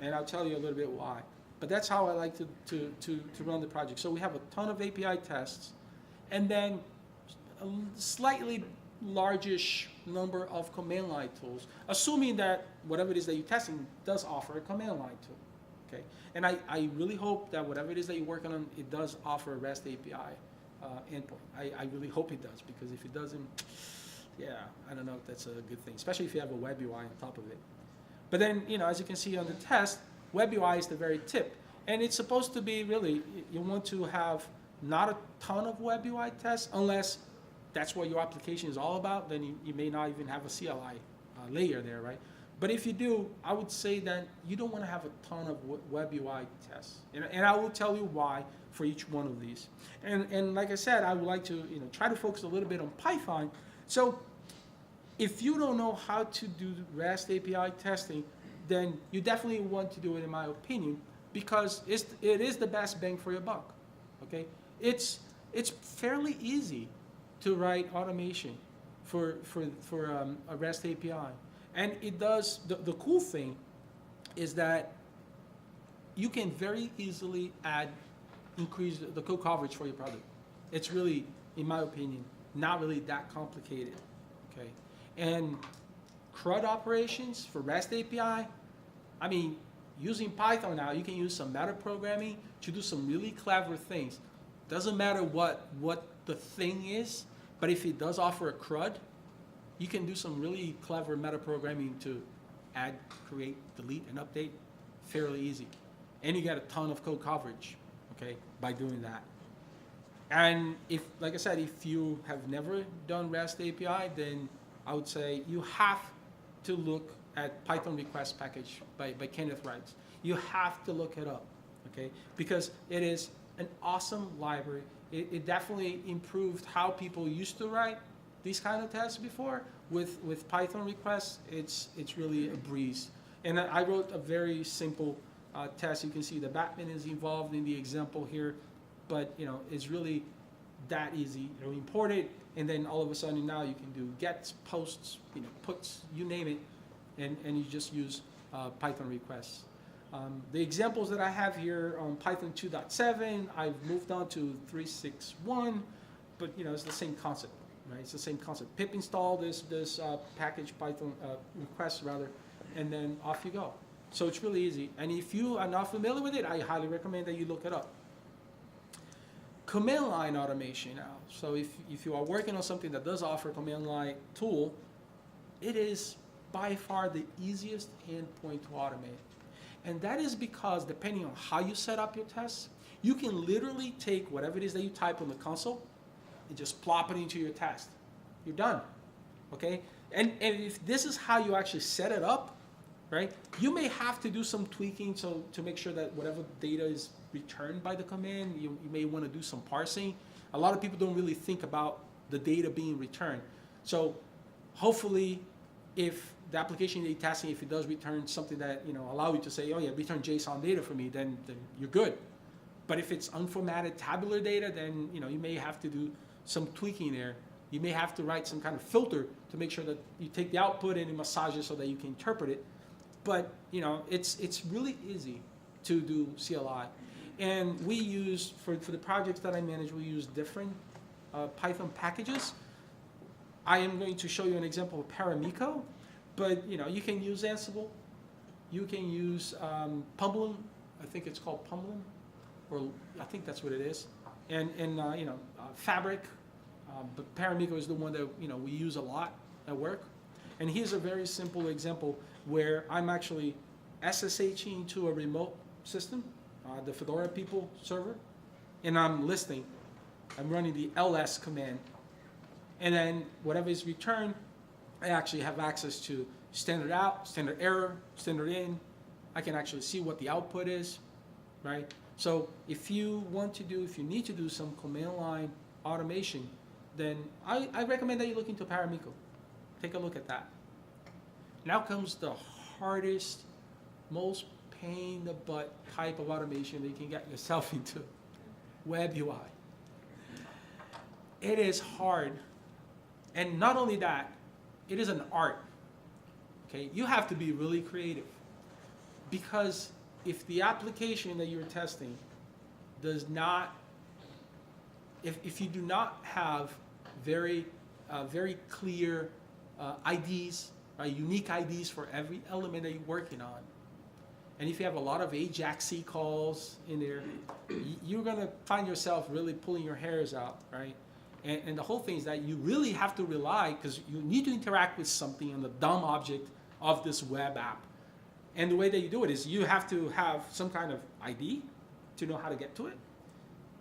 A: And I'll tell you a little bit why. But that's how I like to run the project. So we have a ton of API tests, and then a slightly largish number of command line tools, assuming that whatever it is that you're testing does offer a command line tool. Okay, and I really hope that whatever it is that you're working on, it does offer a REST API endpoint. I really hope it does, because if it doesn't, yeah, I don't know if that's a good thing, especially if you have a web UI on top of it. But then, as you can see on the test, web UI is the very tip. And it's supposed to be really, you want to have not a ton of web UI tests, unless that's what your application is all about, then you may not even have a CLI layer there, right? But if you do, I would say that you don't want to have a ton of web UI tests. And I will tell you why for each one of these. And like I said, I would like to try to focus a little bit on Python. So if you don't know how to do REST API testing, then you definitely want to do it, in my opinion, because it is the best bang for your buck. Okay, it's fairly easy to write automation for a REST API. And it does, the cool thing is that you can very easily increase the code coverage for your product. It's really, in my opinion, not really that complicated, okay? And CRUD operations for REST API, I mean, using Python now, you can use some metaprogramming to do some really clever things. Doesn't matter what the thing is, but if it does offer a CRUD, you can do some really clever metaprogramming to add, create, delete, and update fairly easy. And you get a ton of code coverage, okay, by doing that. And if, like I said, if you have never done REST API, then I would say you have to look at Python request package by Kenneth Wright. You have to look it up, okay? Because it is an awesome library. It definitely improved how people used to write these kind of tests before. With Python requests, it's really a breeze. And I wrote a very simple test. You can see the Batman is involved in the example here, but it's really that easy. Import it, and then all of a sudden now you can do gets, posts, puts, you name it, and you just use Python requests. The examples that I have here on Python 2.7, I've moved on to 3.6.1, but it's the same concept, right? It's the same concept. Pip install this package Python request rather, and then off you go. So it's really easy. And if you are not familiar with it, I highly recommend that you look it up. Command line automation now. So if you are working on something that does offer a command line tool, it is by far the easiest endpoint to automate. And that is because depending on how you set up your tests, you can literally take whatever it is that you type on the console and just plop it into your test. You're done, okay? And if this is how you actually set it up, right, you may have to do some tweaking to make sure that whatever data is returned by the command, you may want to do some parsing. A lot of people don't really think about the data being returned. So hopefully, if the application you're testing, if it does return something that allow you to say, oh yeah, return JSON data for me, then you're good. But if it's unformatted tabular data, then you may have to do some tweaking there. You may have to write some kind of filter to make sure that you take the output and you massage it so that you can interpret it. But it's really easy to do CLI. And we use, for the projects that I manage, we use different Python packages. I am going to show you an example of Paramico, but you can use Ansible, you can use Pumblen, I think it's called Pumblen, or I think that's what it is, and Fabric, but Paramico is the one that we use a lot at work. And here's a very simple example where I'm actually SSHing to a remote system, the Fedora people server, and I'm running the ls command. And then whatever is returned, I actually have access to standard out, standard error, standard in. I can actually see what the output is, right? So if you need to do some command line automation, then I recommend that you look into Paramico. Take a look at that. Now comes the hardest, most pain in the butt type of automation that you can get yourself into, web UI. It is hard. And not only that, it is an art. Okay, you have to be really creative, because if the application that you're testing does not, if you do not have very clear IDs, unique IDs for every element that you're working on, and if you have a lot of AJAX calls in there, you're gonna find yourself really pulling your hairs out, right? And the whole thing is that you really have to rely, because you need to interact with something in the DOM object of this web app. And the way that you do it is you have to have some kind of ID to know how to get to it,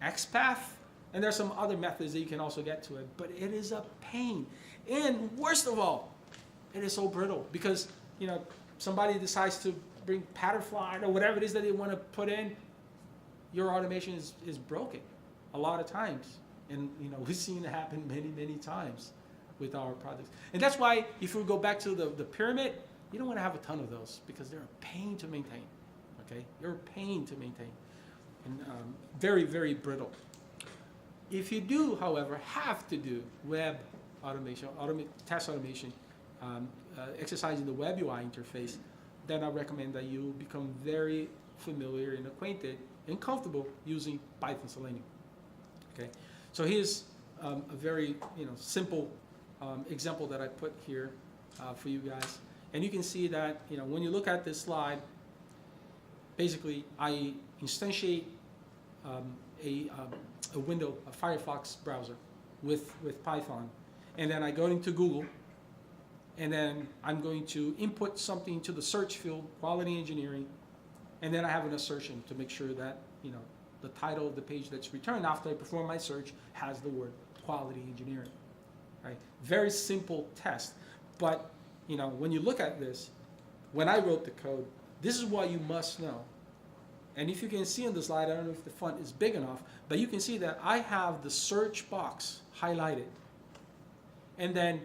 A: XPath, and there's some other methods that you can also get to it, but it is a pain. And worst of all, it is so brittle, because somebody decides to bring Patterfly or whatever it is that they want to put in, your automation is broken a lot of times. And we've seen it happen many times with our projects. And that's why if we go back to the pyramid, you don't want to have a ton of those, because they're a pain to maintain. Okay, they're a pain to maintain, and very brittle. If you do, however, have to do web automation, test automation, exercising the web UI interface, then I recommend that you become very familiar and acquainted and comfortable using Python Selenium. Okay. So here's a very simple example that I put here for you guys. And you can see that when you look at this slide, basically I instantiate a window, a Firefox browser with Python. And then I go into Google, and then I'm going to input something to the search field, quality engineering, and then I have an assertion to make sure that the title of the page that's returned after I perform my search has the word quality engineering, right? Very simple test. But when you look at this, when I wrote the code, this is what you must know. And if you can see on the slide, I don't know if the font is big enough, but you can see that I have the search box highlighted. And then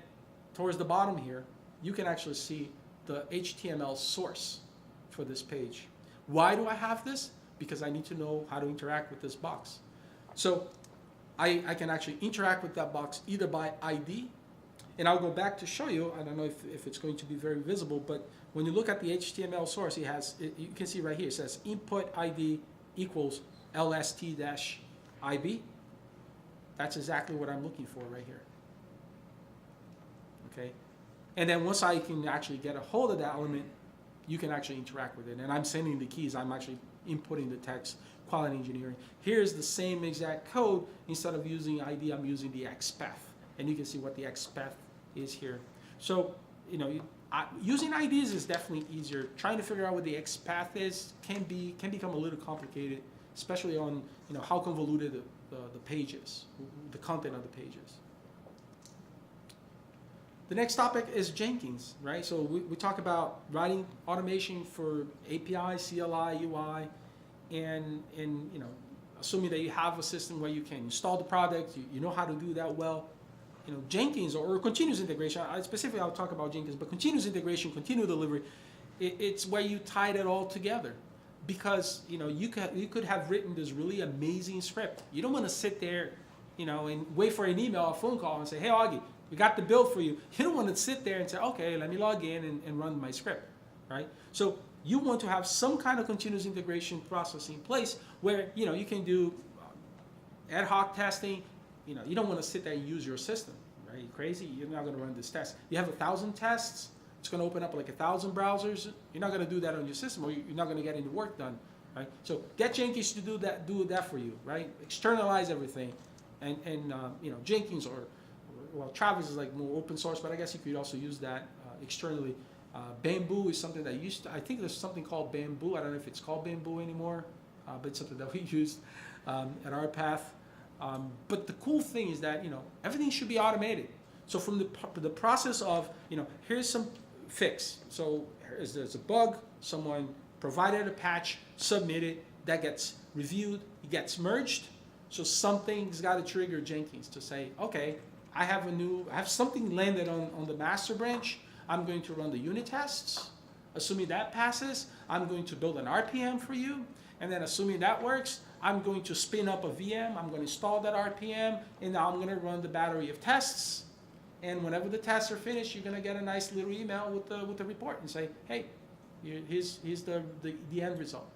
A: towards the bottom here, you can actually see the HTML source for this page. Why do I have this? Because I need to know how to interact with this box. So I can actually interact with that box either by ID, and I'll go back to show you. I don't know if it's going to be very visible, but when you look at the HTML source, you can see right here, it says input ID equals LST-IB. That's exactly what I'm looking for right here. Okay, and then once I can actually get a hold of that element, you can actually interact with it. And I'm sending the keys, I'm actually inputting the text, quality engineering. Here's the same exact code. Instead of using ID, I'm using the XPath. And you can see what the XPath is here. So, you know, using IDs is definitely easier. Trying to figure out what the XPath is can become a little complicated, especially on, you know, how convoluted the page is, the content of the page is. The next topic is Jenkins, right? So we talk about writing automation for API, CLI, UI, and you know, assuming that you have a system where you can install the product, you know how to do that well. You know, Jenkins or continuous integration, specifically I'll talk about Jenkins, but continuous integration, continuous delivery, it's where you tie it all together. Because, you know, you could have written this really amazing script. You don't want to sit there, you know, and wait for an email or a phone call and say, hey, Augie, we got the build for you. You don't want to sit there and say, okay, let me log in and run my script, right? So you want to have some kind of continuous integration process in place where, you know, you can do ad hoc testing. You know, you don't want to sit there and use your system, right? You're crazy. You're not going to run this test. You have 1,000 tests. It's going to open up like 1,000 browsers. You're not going to do that on your system, or you're not going to get any work done, right? So get Jenkins to do that for you, right? Externalize everything, and you know, Jenkins or well, Travis is like more open source, but I guess you could also use that externally. Bamboo is something that I think there's something called Bamboo. I don't know if it's called Bamboo anymore, but it's something that we used at our path. But the cool thing is that, you know, everything should be automated. So from the process of, you know, here's some fix. So there's a bug, someone provided a patch, submitted, that gets reviewed, it gets merged. So something's got to trigger Jenkins to say, okay, I have something landed on the master branch. I'm going to run the unit tests. Assuming that passes, I'm going to build an RPM for you. And then assuming that works, I'm going to spin up a VM. I'm going to install that RPM. And now I'm going to run the battery of tests. And whenever the tests are finished, you're going to get a nice little email with the report and say, hey, here's the end result,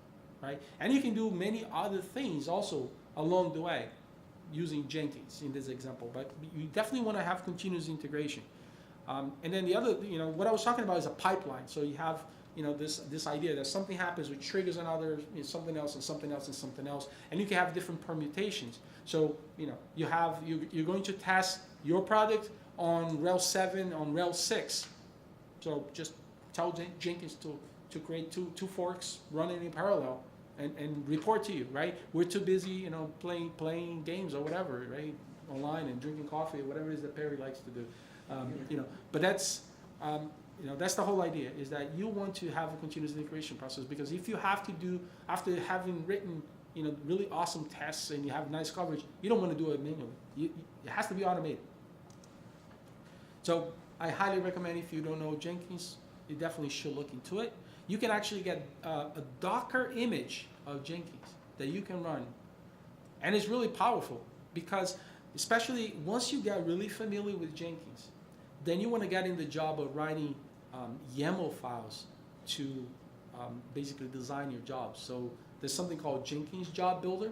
A: right? And you can do many other things also along the way using Jenkins in this example, but you definitely want to have continuous integration. And then the other, you know, what I was talking about is a pipeline. So you have, you know, this idea that something happens which triggers another, you know, something else and something else and something else, and you can have different permutations. So, you know, you're going to test your product on Rail 7, on Rail 6. So just tell Jenkins to create two forks running in parallel. And report to you, right? We're too busy, you know, playing games or whatever, right? Online and drinking coffee or whatever it is that Perry likes to do, you know. But that's, you know, that's the whole idea, is that you want to have a continuous integration process, because if you have to do, after having written, you know, really awesome tests and you have nice coverage, you don't want to do it manually. It has to be automated. So I highly recommend, if you don't know Jenkins, you definitely should look into it. You can actually get a Docker image of Jenkins that you can run. And it's really powerful, because especially once you get really familiar with Jenkins, then you want to get in the job of writing YAML files to basically design your job. So there's something called Jenkins Job Builder.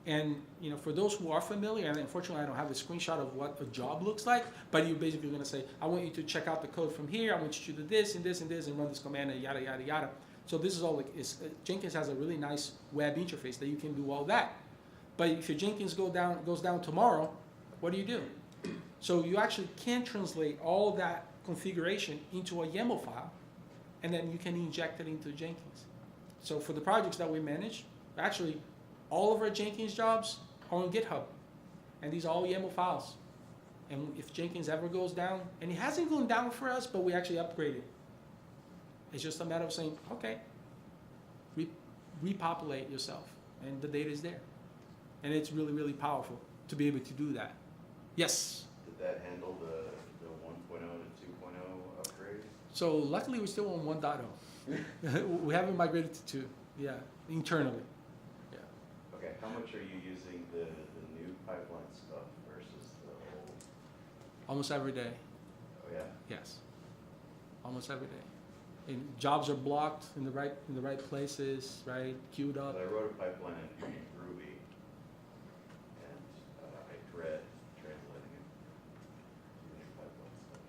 A: And, you know, for those who are familiar, and unfortunately I don't have a screenshot of what a job looks like, but you're basically going to say, I want you to check out the code from here, I want you to do this and this and this, and run this command, and yada, yada, yada. So this is all, like, Jenkins has a really nice web interface that you can do all that. But if your Jenkins goes down tomorrow, what do you do? So you actually can translate all that configuration into a YAML file, and then you can inject it into Jenkins. So for the projects that we manage, actually, all of our Jenkins jobs are on GitHub, and these are all YAML files. And if Jenkins ever goes down, and it hasn't gone down for us, but we actually upgraded. It's just a matter of saying, okay, repopulate yourself, and the data is there. And it's really, really powerful to be able to do that. Yes?
C: Did that handle the 1.0 to 2.0 upgrade?
A: So luckily we're still on 1.0. We haven't migrated to 2, yeah, internally. Yeah.
C: Okay, how much are you using the new pipeline stuff versus the old?
A: Almost every day,
C: Oh, yeah?
A: yes. Almost every day. And jobs are blocked in the right places, right, queued up.
C: But I wrote a pipeline in Ruby, and I dread translating it to the new pipeline stuff.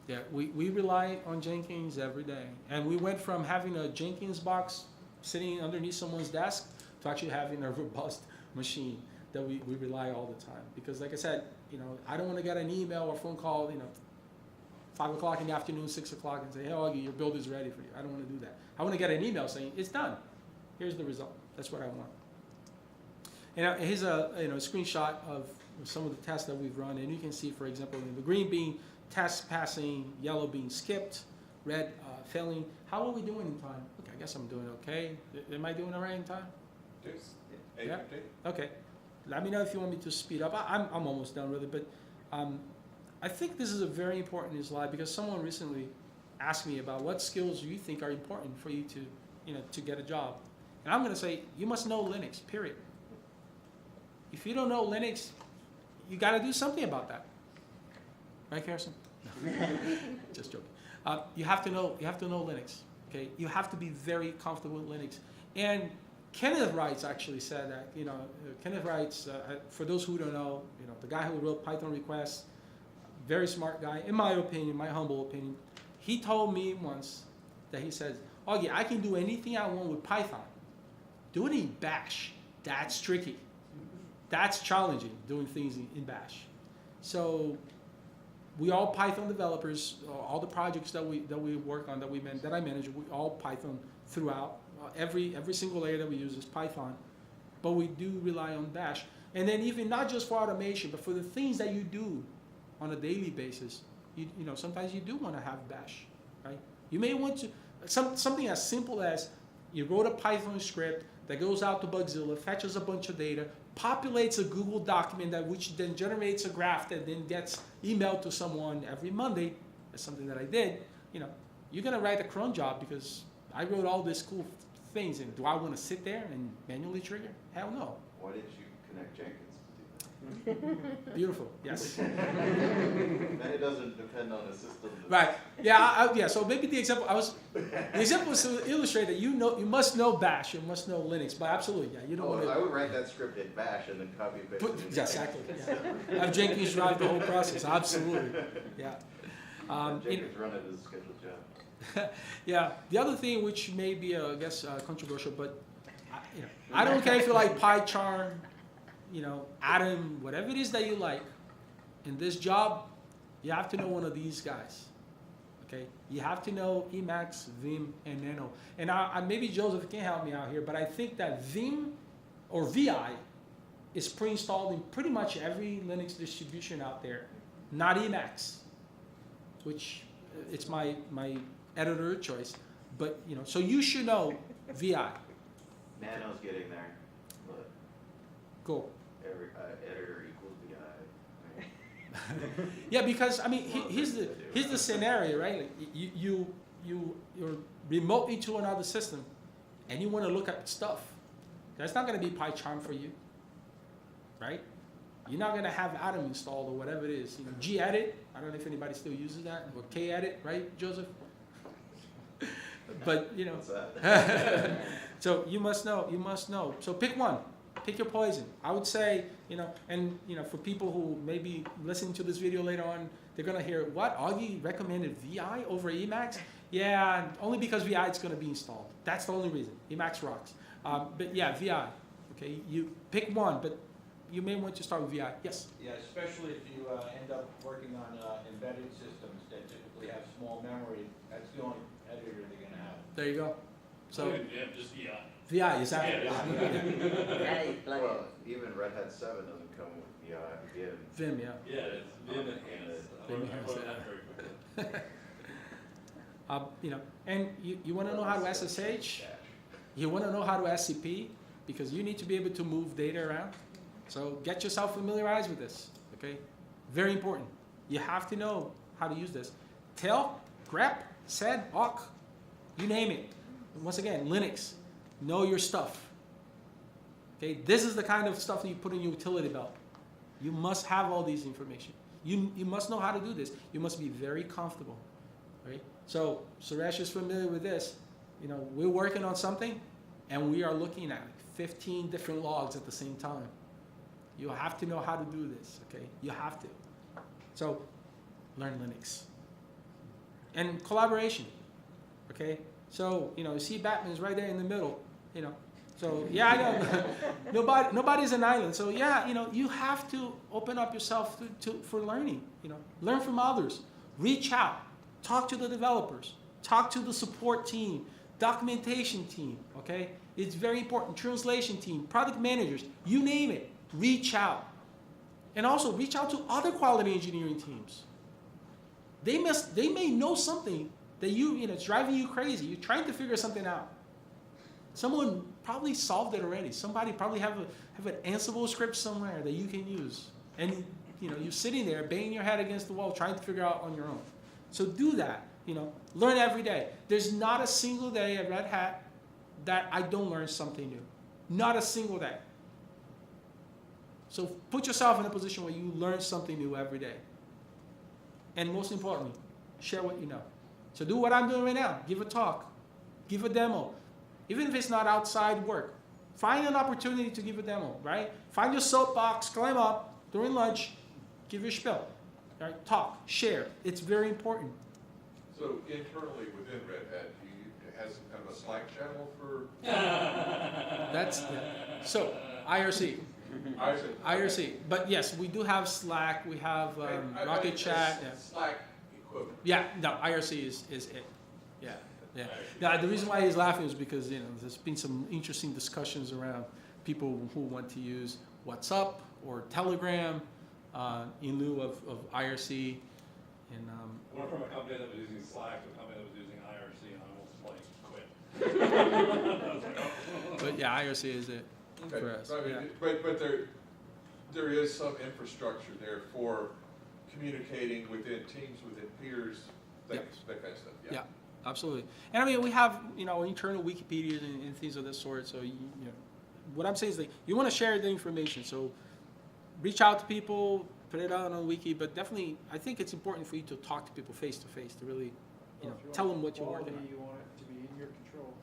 A: Yeah, we rely on Jenkins every day. And we went from having a Jenkins box sitting underneath someone's desk to actually having a robust machine that we rely all the time. Because like I said, I don't want to get an email or phone call, 5 o'clock in the afternoon, 6 o'clock, and say, hey, Augie, your build is ready for you. I don't want to do that. I want to get an email saying, it's done. Here's the result. That's what I want. And here's a screenshot of some of the tests that we've run. And you can see, for example, the green being test passing, yellow being skipped, red failing. How are we doing in time? Okay, I guess I'm doing okay. Am I doing all right in time? Yeah. Okay. Let me know if you want me to speed up. I'm almost done really, but I think this is a very important slide because someone recently asked me about what skills you think are important for you to get a job. And I'm going to say, you must know Linux, period. If you don't know Linux, you got to do something about that. Right, Harrison? No. Just joking. You have to know Linux, okay? You have to be very comfortable with Linux. And Kenneth Wright actually said that, Kenneth Wright, for those who don't know, the guy who wrote Python requests, very smart guy, in my opinion, my humble opinion. He told me once that he says, Augie, I can do anything I want with Python. Doing it in Bash, that's tricky. That's challenging, doing things in Bash. So we all Python developers, all the projects that we work on, that I manage, we all Python throughout. Every single layer that we use is Python. But we do rely on Bash. And then even not just for automation, but for the things that you do on a daily basis, sometimes you do want to have Bash, right? You may want to, something as simple as you wrote a Python script that goes out to Bugzilla, fetches a bunch of data, populates a Google document which then generates a graph that then gets emailed to someone every Monday. That's something that I did. You're going to write a cron job because I wrote all these cool things, and do I want to sit there and manually trigger? Hell no.
C: Why did you connect Jenkins to do that?
A: Beautiful, yes.
C: Then it doesn't depend on a system.
A: Right. Yeah. So maybe the example was to illustrate that you must know Bash, you must know Linux, but absolutely, yeah. You don't want to.
C: I would write that script in Bash and then copy and paste it.
A: Exactly. Yeah. Have Jenkins drive the whole process. Absolutely. Yeah.
C: Jenkins run it as a scheduled job.
A: Yeah. The other thing, which may be, I guess, controversial, but I don't care if you like PyCharm, Atom, whatever it is that you like. In this job, you have to know one of these guys. Okay, you have to know Emacs, Vim, and Nano. And maybe Joseph can help me out here, but I think that Vim or VI is pre-installed in pretty much every Linux distribution out there, not Emacs, which it's my editor choice. But so you should know VI.
C: Nano's getting there, but
A: Cool.
C: every editor equals VI. Right?
A: Yeah, because here's the scenario, right? Like, you're remotely to another system, and you want to look at stuff. That's not going to be PyCharm for you, right? You're not going to have Atom installed or whatever it is. gedit. I don't know if anybody still uses that, or kedit, right, Joseph? But
C: What's that?
A: so you must know. So pick one. Pick your poison. I would say, for people who may be listening to this video later on, they're going to hear, what, Augie recommended VI over Emacs? Yeah, only because VI is going to be installed. That's the only reason. Emacs rocks. But yeah, VI. Okay, you pick one, but you may want to start with VI. Yes?
D: Yeah, especially if you end up working on embedded systems that typically have small memory. That's the only editor they're going to have.
A: There you go. So
E: Yeah, just VI.
A: VI, is that?
E: Yeah.
C: Well, even Red Hat 7 doesn't come with VI.
A: Vim, yeah.
E: Yeah, it's been enhanced.
A: Been
E: I
A: enhanced,
E: wrote
A: yeah.
E: that very quickly.
A: And you want to know how to SSH? You want to know how to SCP because you need to be able to move data around. So get yourself familiarized with this, okay? Very important. You have to know how to use this. Tail, grep, sed, awk, you name it. Once again, Linux, know your stuff. Okay, this is the kind of stuff that you put in your utility belt. You must have all these information. You must know how to do this. You must be very comfortable, right? So Suresh is familiar with this. You know, we're working on something, and we are looking at 15 different logs at the same time. You have to know how to do this, okay? You have to. So learn Linux. And collaboration, okay? So, you know, you see Batman's right there in the middle, you know. So, yeah, I know. Nobody's an island. So, yeah, you know, you have to open up yourself for learning, you know. Learn from others. Reach out. Talk to the developers. Talk to the support team, documentation team, okay? It's very important. Translation team, product managers, you name it. Reach out. And also reach out to other quality engineering teams. They may know something that it's driving you crazy. You're trying to figure something out. Someone probably solved it already. Somebody probably have an Ansible script somewhere that you can use. And you're sitting there banging your head against the wall trying to figure out on your own. So do that. Learn every day. There's not a single day at Red Hat that I don't learn something new. Not a single day. So put yourself in a position where you learn something new every day. And most importantly, share what you know. So do what I'm doing right now. Give a talk. Give a demo. Even if it's not outside work. Find an opportunity to give a demo, right? Find your soapbox, climb up during lunch, give your spiel. Right? Talk, share. It's very important.
F: So internally within Red Hat, do you have some kind of a Slack channel for?
A: So IRC.
F: IRC.
A: But yes, we do have Slack. We have Rocket Chat. Yeah.
F: Slack equivalent.
A: Yeah, no, IRC is it. Yeah. Yeah. Now, the reason why he's laughing is because there's been some interesting discussions around people who want to use WhatsApp or Telegram in lieu of IRC. And
E: I went from a company that was using Slack to a company that was using IRC, and I almost like quit.
A: but yeah, IRC is it for us.
F: I mean,
A: Yeah.
F: but there is some infrastructure there for communicating within teams, within peers, that kind of stuff.
A: Yeah. Absolutely. And I mean, we have, internal Wikipedias and things of this sort. So, what I'm saying is you want to share the information. So reach out to people, put it out on a wiki, but definitely, I think it's important for you to talk to people face to face to really, tell them what you're working on.
B: You want it to be in your control.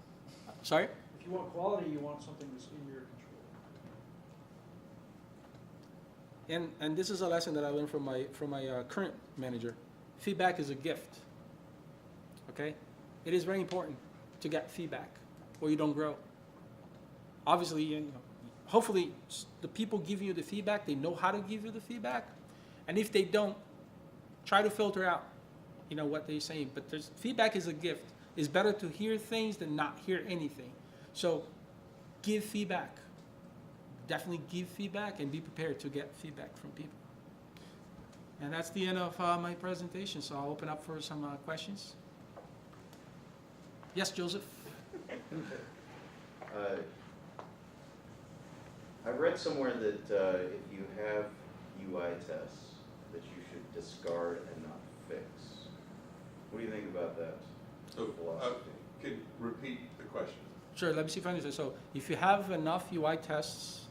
A: Sorry?
B: If you want quality, you want something that's in your control.
A: And this is a lesson that I learned from my current manager. Feedback is a gift. Okay? It is very important to get feedback or you don't grow. Obviously, hopefully the people giving you the feedback, they know how to give you the feedback. And if they don't, try to filter out, what they're saying. But feedback is a gift. It's better to hear things than not hear anything. So give feedback. Definitely give feedback and be prepared to get feedback from people. And that's the end of my presentation. So I'll open up for some questions. Yes, Joseph.
C: I've read somewhere that if you have UI tests, that you should discard and not fix. What do you think about that
F: So,
C: philosophy?
F: can you repeat the question?
A: Sure, let me see if I understand. So if you have enough UI tests,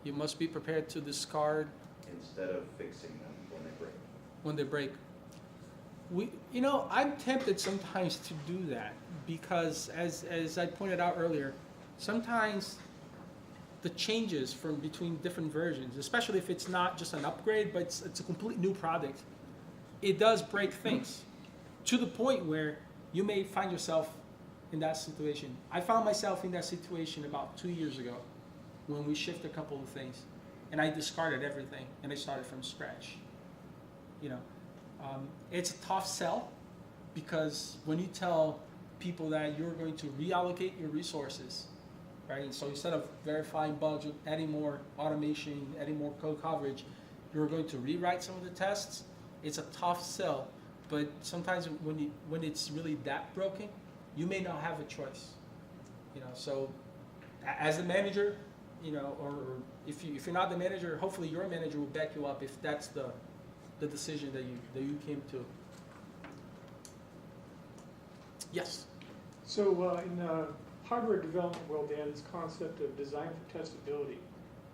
A: you must be prepared to discard
C: Instead of fixing them when they break.
A: when they break. I'm tempted sometimes to do that because as I pointed out earlier, sometimes the changes from between different versions, especially if it's not just an upgrade, but it's a complete new product, it does break things to the point where you may find yourself in that situation. I found myself in that situation about 2 years ago when we shifted a couple of things and I discarded everything and I started from scratch. It's a tough sell because when you tell people that you're going to reallocate your resources, right? And so instead of verifying bugs, adding more automation, adding more code coverage, you're going to rewrite some of the tests. It's a tough sell, but sometimes when it's really that broken, you may not have a choice.
B: So as a manager, or if you're not the manager, hopefully your manager will back you up if that's the decision that you came to. Yes.
G: So in the hardware development world, they have this concept of design for testability.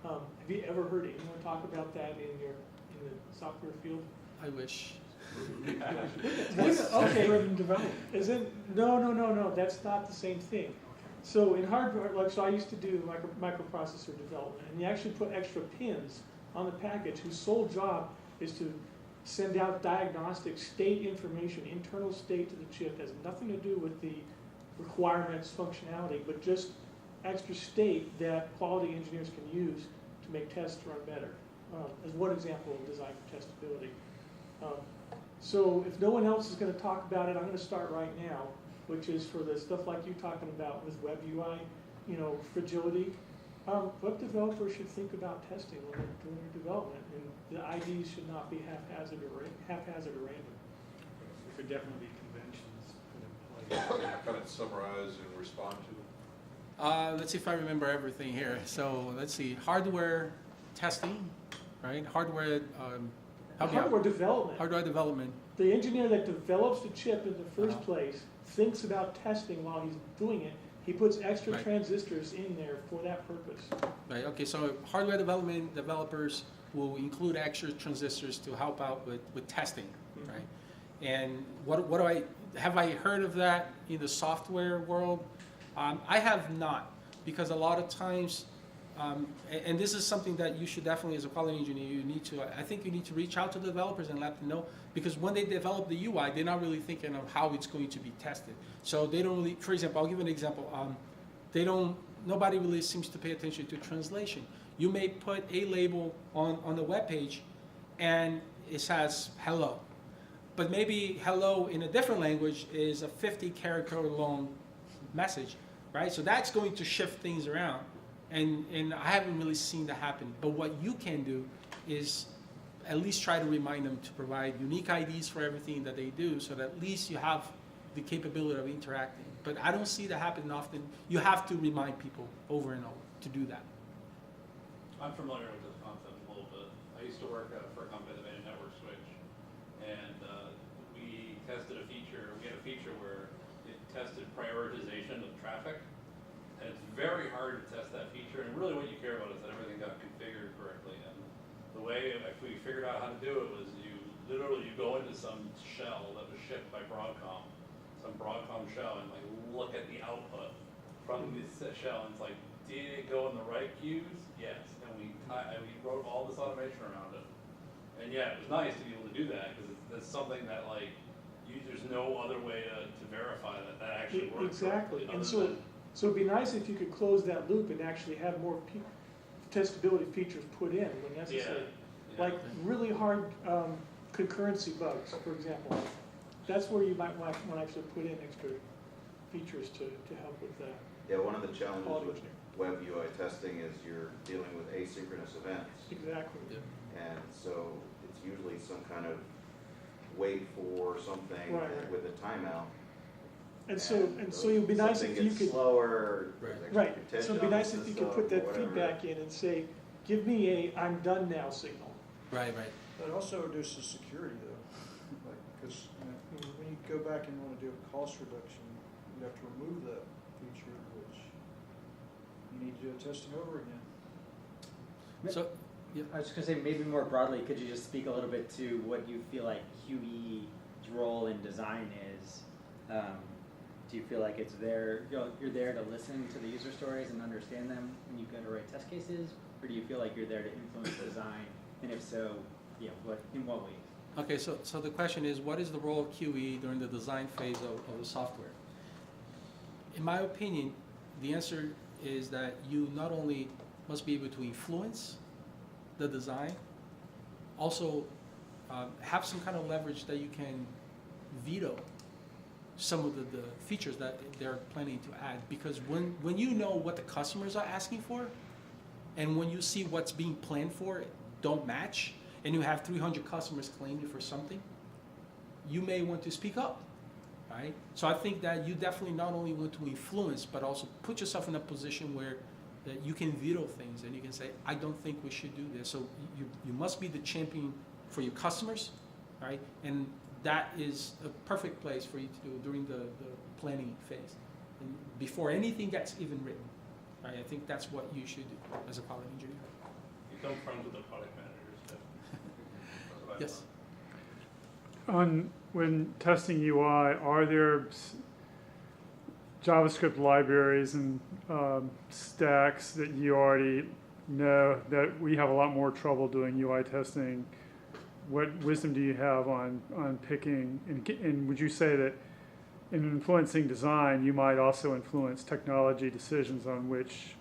G: Have you ever heard anyone talk about that in the software field?
B: I wish.
G: Okay. Is it? No. That's not the same thing. So in hardware, so I used to do microprocessor development, and you actually put extra pins on the package whose sole job is to send out diagnostic state information, internal state to the chip. It has nothing to do with the requirements, functionality, but just extra state that quality engineers can use to make tests run better. As one example of design for testability. So if no one else is going to talk about it, I'm going to start right now, which is for the stuff like you're talking about with web UI, fragility. Web developers should think about testing when they're doing their development, and the IDs should not be haphazard or random.
B: There could definitely be conventions put in place.
F: Kind of summarize and respond to.
B: Let's see if I remember everything here. So let's see, hardware testing, right? Hardware, help me out.
G: Hardware development.
B: Hardware development.
G: The engineer that develops the chip in the first place thinks about testing while he's doing it. He puts extra
B: Right.
G: transistors in there for that purpose.
B: Right. Okay. So hardware development developers will include extra transistors to help out with testing, right? And what do have I heard of that in the software world? I have not, because a lot of times, and this is something that you should definitely, as a quality engineer, I think you need to reach out to the developers and let them know, because when they develop the UI, they're not really thinking of how it's going to be tested. So they don't really, for example, I'll give an example. Nobody really seems to pay attention to translation. You may put a label on the web page and it says hello, but maybe hello in a different language is a 50-character long message, right? So that's going to shift things around. And I haven't really seen that happen. But what you can do is at least try to remind them to provide unique IDs for everything that they do, so that at least you have the capability of interacting. But I don't see that happening often. You have to remind people over and over to do that.
E: I'm familiar with this concept a little bit. I used to work for a company that made a network switch, and we tested a feature. We had a feature where it tested prioritization of traffic, and it's very hard to test that feature. And really, what you care about is that everything got configured correctly. And the way we figured out how to do it was you go into some shell that was shipped by Broadcom, some Broadcom shell, and like look at the output from this shell, and it's like, did it go in the right queues? Yes. And we wrote all this automation around it. And yeah, it was nice to be able to do that, because that's something that like there's no other way to verify that actually works.
G: Exactly. And
E: correctly,
G: so it'd be nice if you could close that loop and actually have more testability features put in when necessary.
E: Yeah.
G: Like really hard concurrency bugs, for example. That's where you might want to actually put in extra features to help with that.
C: Yeah, one of the challenges
G: Quality
C: with
G: engineering.
C: web UI testing is you're dealing with asynchronous events.
G: Exactly.
C: And so it's usually some kind of wait for something
G: Right.
C: with a timeout.
G: And so it'd be nice if you
C: Something gets
G: could.
C: slower. there's extra
G: Right, so
C: contention
G: it'd be
C: on the
G: nice if you could
C: system
G: put
C: or
G: that
C: whatever.
G: feedback in and say, give me a I'm done now signal.
B: Right. But
H: It also reduces security though, like, because when you go back and want to do a cost reduction, you have to remove that feature, which you need to do testing over again.
B: So,
I: I was just going to say, maybe more broadly, could you just speak a little bit to what you feel like QE's role in design is? Do you feel like it's there, you're there to listen to the user stories and understand them when you go to write test cases? Or do you feel like you're there to influence design? And if so, in what ways?
B: okay, so the question is, what is the role of QE during the design phase of the software? In my opinion, the answer is that you not only must be able to influence the design, also have some kind of leverage that you can veto some of the features that they're planning to add. Because when you know what the customers are asking for, and when you see what's being planned for don't match, and you have 300 customers claiming for something, you may want to speak up, right? So I think that you definitely not only want to influence, but also put yourself in a position where that you can veto things and you can say, I don't think we should do this. So you must be the champion for your customers, right? And that is a perfect place for you to do during the planning phase. And before anything gets even written, right? I think that's what you should do as a quality engineer.
E: Become friends with the product managers too. That's what I
B: Yes.
J: On when testing UI, are there JavaScript libraries and stacks that you already know that we have a lot more trouble doing UI testing? What wisdom do you have on picking, and would you say that in influencing design, you might also influence technology decisions on which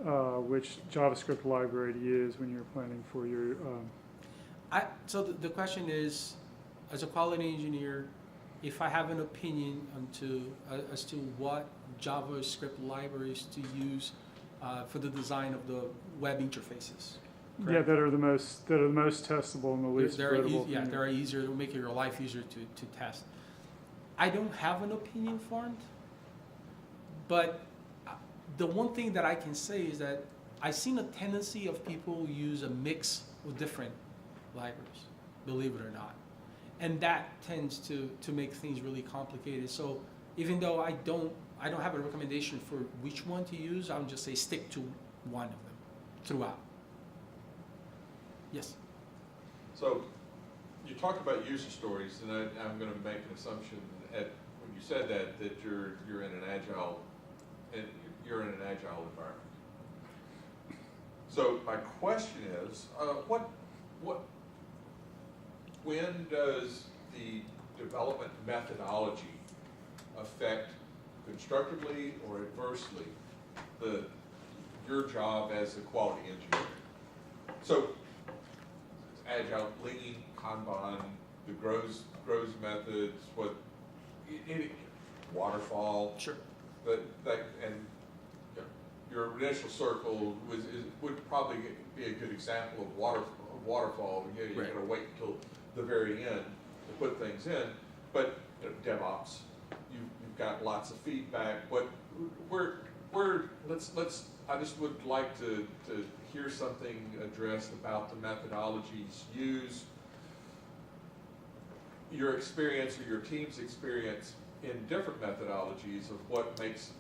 J: JavaScript library to use when you're planning for your
B: So the question is, as a quality engineer, if I have an opinion as to what JavaScript libraries to use for the design of the web interfaces.
J: yeah,
B: correct?
J: that are the most testable and the least credible.
B: Yeah, they're easier, to make your life easier to test. I don't have an opinion formed, but the one thing that I can say is that I've seen a tendency of people use a mix of different libraries, believe it or not. And that tends to make things really complicated. So even though I don't have a recommendation for which one to use, I would just say stick to one of them throughout. Yes.
F: So you talked about user stories, and I'm going to make an assumption when you said that you're in an agile environment. So my question is, when does the development methodology affect constructively or adversely your job as a quality engineer? So agile, lean, Kanban, the grows methods, waterfall.
B: Sure.
F: And your initial circle would probably be a good example of waterfall. You
B: Right.
F: gotta wait until the very end to put things in. But DevOps, you've got lots of feedback. I just would like to hear something addressed about the methodologies used, your experience or your team's experience in different methodologies of what makes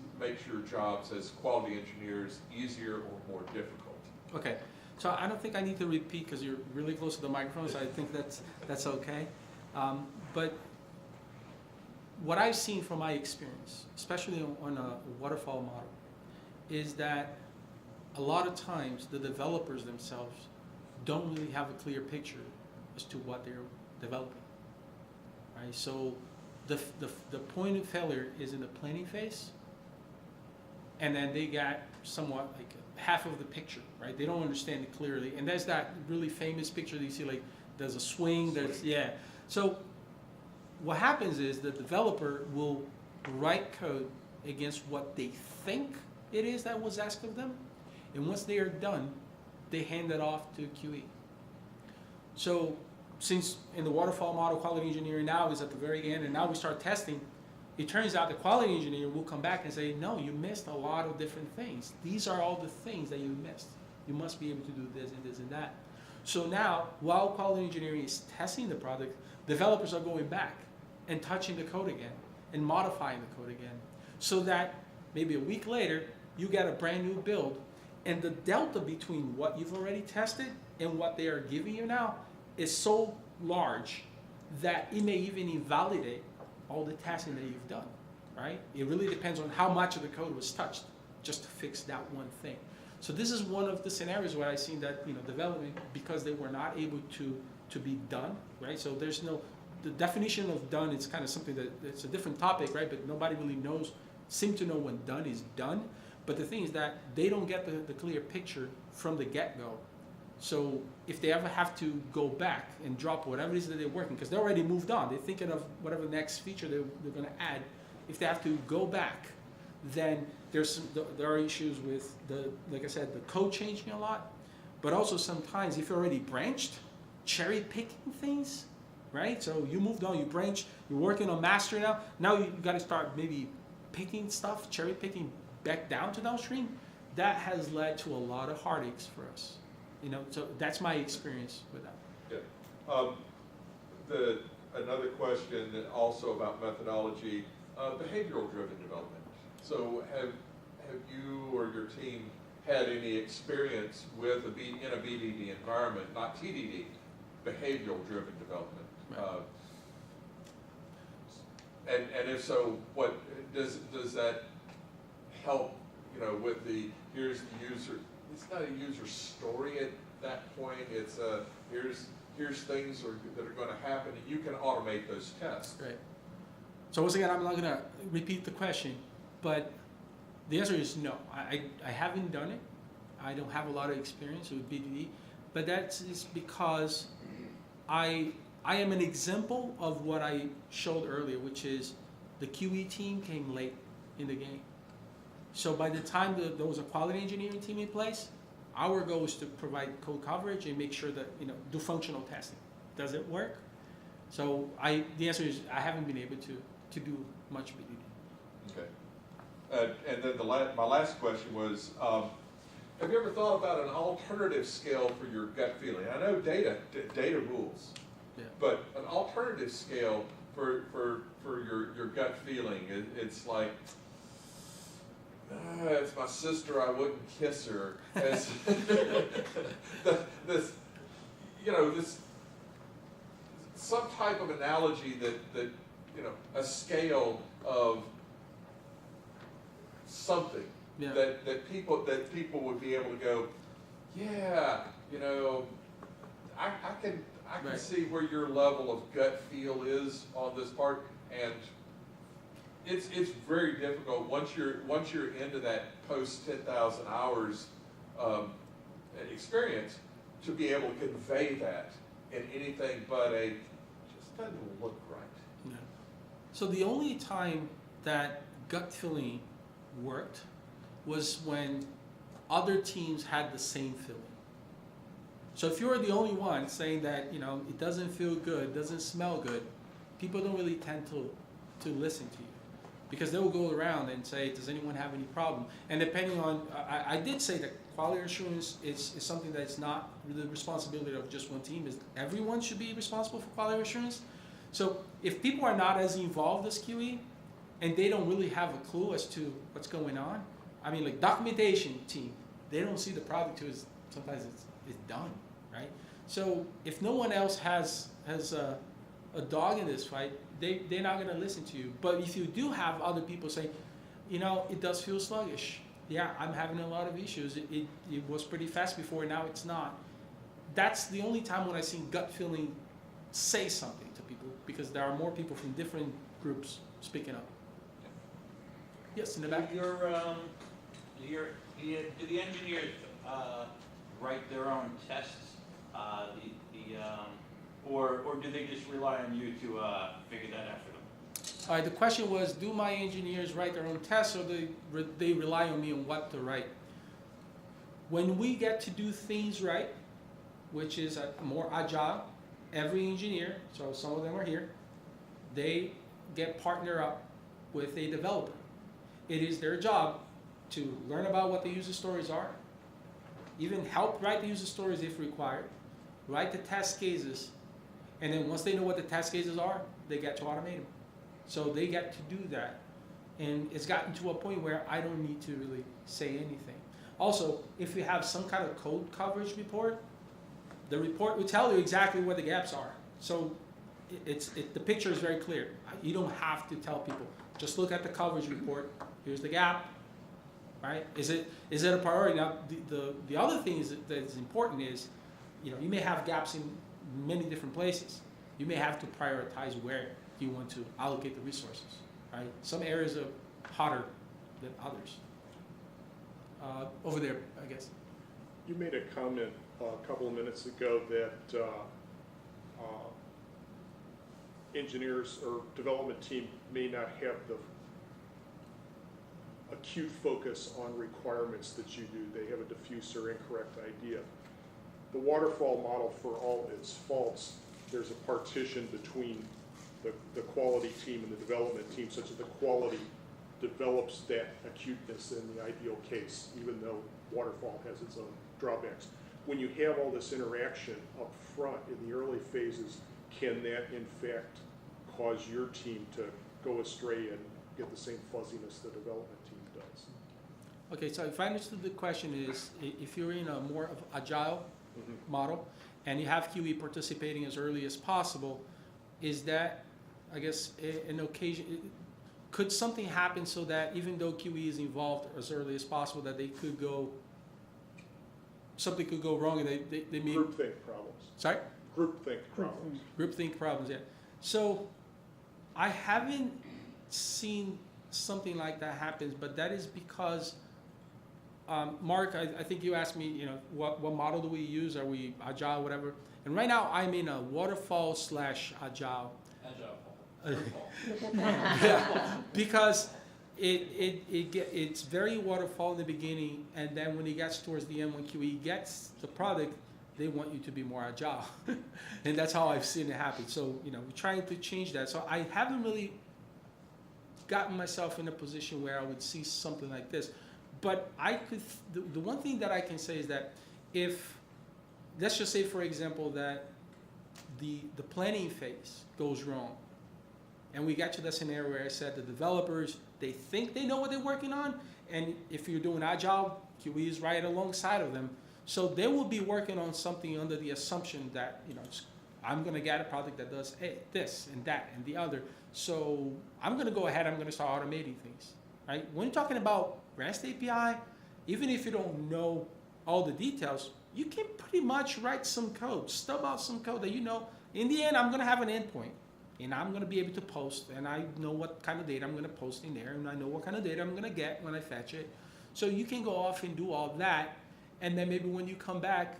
F: your jobs as quality engineers easier or more difficult.
B: Okay. So I don't think I need to repeat because you're really close to the microphone, so I think that's okay. But what I've seen from my experience, especially on a waterfall model, is that a lot of times the developers themselves don't really have a clear picture as to what they're developing, right? So the point of failure is in the planning phase, and then they got somewhat like half of the picture, right? They don't understand it clearly, and there's that really famous picture that you see, like there's a swing, yeah. So what happens is the developer will write code against what they think it is that was asked of them, and once they are done, they hand it off to QE. So since in the waterfall model, quality engineering now is at the very end, and now we start testing, it turns out the quality engineer will come back and say, no, you missed a lot of different things. These are all the things that you missed. You must be able to do this and this and that. So now, while quality engineering is testing the product, developers are going back and touching the code again and modifying the code again, so that maybe a week later, you get a brand new build, and the delta between what you've already tested and what they are giving you now is so large that it may even invalidate all the testing that you've done, right? It really depends on how much of the code was touched just to fix that one thing. So this is one of the scenarios where I've seen that, development, because they were not able to be done, right? So there's the definition of done is kind of something that it's a different topic, right? But nobody really seem to know when done is done. But the thing is that they don't get the clear picture from the get-go. So if they ever have to go back and drop whatever it is that they're working, because they already moved on, they're thinking of whatever next feature they're going to add. If they have to go back, then there are issues with like I said, the code changing a lot. But also sometimes if you're already branched, cherry picking things right? So you moved on, you branch, you're working on master now. Now you got to start maybe picking stuff, cherry picking back down to downstream. That has led to a lot of heartaches for us. You know, so that's my experience with that.
F: Yeah. Another question also about methodology, behavioral driven development. So have you or your team had any experience with in a BDD environment, not TDD, behavioral driven development?
B: Right.
F: And if so, what does that help? You know, with here's the user. It's not a user story at that point. It's here's things that are going to happen, and you can automate those tests.
B: Right. So once again, I'm not going to repeat the question, but the answer is no. I haven't done it. I don't have a lot of experience with BDD, but that is because I am an example of what I showed earlier, which is the QE team came late in the game. So by the time there was a quality engineering team in place, our goal is to provide code coverage and make sure that, you know, do functional testing. Does it work? So the answer is I haven't been able to do much BDD.
F: Okay. And then my last question was, have you ever thought about an alternative scale for your gut feeling? I know data rules,
B: Yeah.
F: but an alternative scale for your gut feeling, it's like, if my sister, I wouldn't kiss her. As this some type of analogy that a scale of something.
B: Yeah.
F: That people would be able to go, yeah, I can
B: Right.
F: see where your level of gut feel is on this part, and it's very difficult once you're into that post 10,000 hours experience to be able to convey that in anything but just doesn't look right.
B: Yeah. So the only time that gut feeling worked was when other teams had the same feeling. So if you're the only one saying that, it doesn't feel good, doesn't smell good, people don't really tend to listen to you, because they will go around and say, does anyone have any problem? And depending on, I did say that quality assurance is something that is not the responsibility of just one team. Is everyone should be responsible for quality assurance. So if people are not as involved as QE, and they don't really have a clue as to what's going on, I mean, like documentation team, they don't see the product till sometimes it's done, right? So if no one else has a dog in this fight, they're not going to listen to you. But if you do have other people saying, it does feel sluggish. Yeah, I'm having a lot of issues. It was pretty fast before, now it's not. That's the only time when I see gut feeling say something to people, because there are more people from different groups speaking up. Yes, in the back.
D: Do the engineers write their own tests, or do they just rely on you to figure that out for them?
B: All right, the question was, do my engineers write their own tests, or they rely on me on what to write? When we get to do things right, which is more agile, every engineer, so some of them are here, they get partnered up with a developer. It is their job to learn about what the user stories are, even help write the user stories if required, write the test cases, and then once they know what the test cases are, they get to automate them. So they get to do that. And it's gotten to a point where I don't need to really say anything. Also, if you have some kind of code coverage report, the report will tell you exactly where the gaps are. So the picture is very clear. You don't have to tell people, just look at the coverage report, here's the gap, right? Is it a priority? Now, the other thing that is important is, you may have gaps in many different places. You may have to prioritize where you want to allocate the resources, right? Some areas are hotter than others. Over there, I guess.
K: You made a comment a couple of minutes ago that engineers or development team may not have the acute focus on requirements that you do. They have a diffuse or incorrect idea. The waterfall model, for all its faults, there's a partition between the quality team and the development team, such that the quality develops that acuteness in the ideal case, even though waterfall has its own drawbacks. When you have all this interaction up front in the early phases, can that in fact cause your team to go astray and get the same fuzziness the development team does?
B: Okay, so if I understood the question is, if you're in a more of agile model and you have QE participating as early as possible, is that, I guess, an occasion, could something happen so that even though QE is involved as early as possible, that they could go, something could go wrong and they may...
K: Groupthink problems.
B: Sorry?
K: Groupthink problems.
B: Groupthink problems, yeah. So I haven't seen something like that happen, but that is because, Mark, I think you asked me, you know, what model do we use? Are we agile, whatever? And right now I'm in a waterfall / agile. Yeah, because it's very waterfall in the beginning, and then when it gets towards the end, when QE gets the product, they want you to be more agile. And that's how I've seen it happen. So, you know, we're trying to change that. So I haven't really gotten myself in a position where I would see something like this. But I could, the one thing that I can say is that if, let's just say, for example, that the planning phase goes wrong, and we got to the scenario where I said the developers, they think they know what they're working on, and if you're doing agile, QE is right alongside of them. So they will be working on something under the assumption that, you know, I'm going to get a product that does this and that and the other. So I'm going to go ahead, I'm going to start automating things, right? When you're talking about REST API, even if you don't know all the details, you can pretty much write some code, stub out some code that you know, in the end, I'm going to have an endpoint. And I'm going to be able to post, and I know what kind of data I'm going to post in there, and I know what kind of data I'm going to get when I fetch it. So you can go off and do all that, and then maybe when you come back,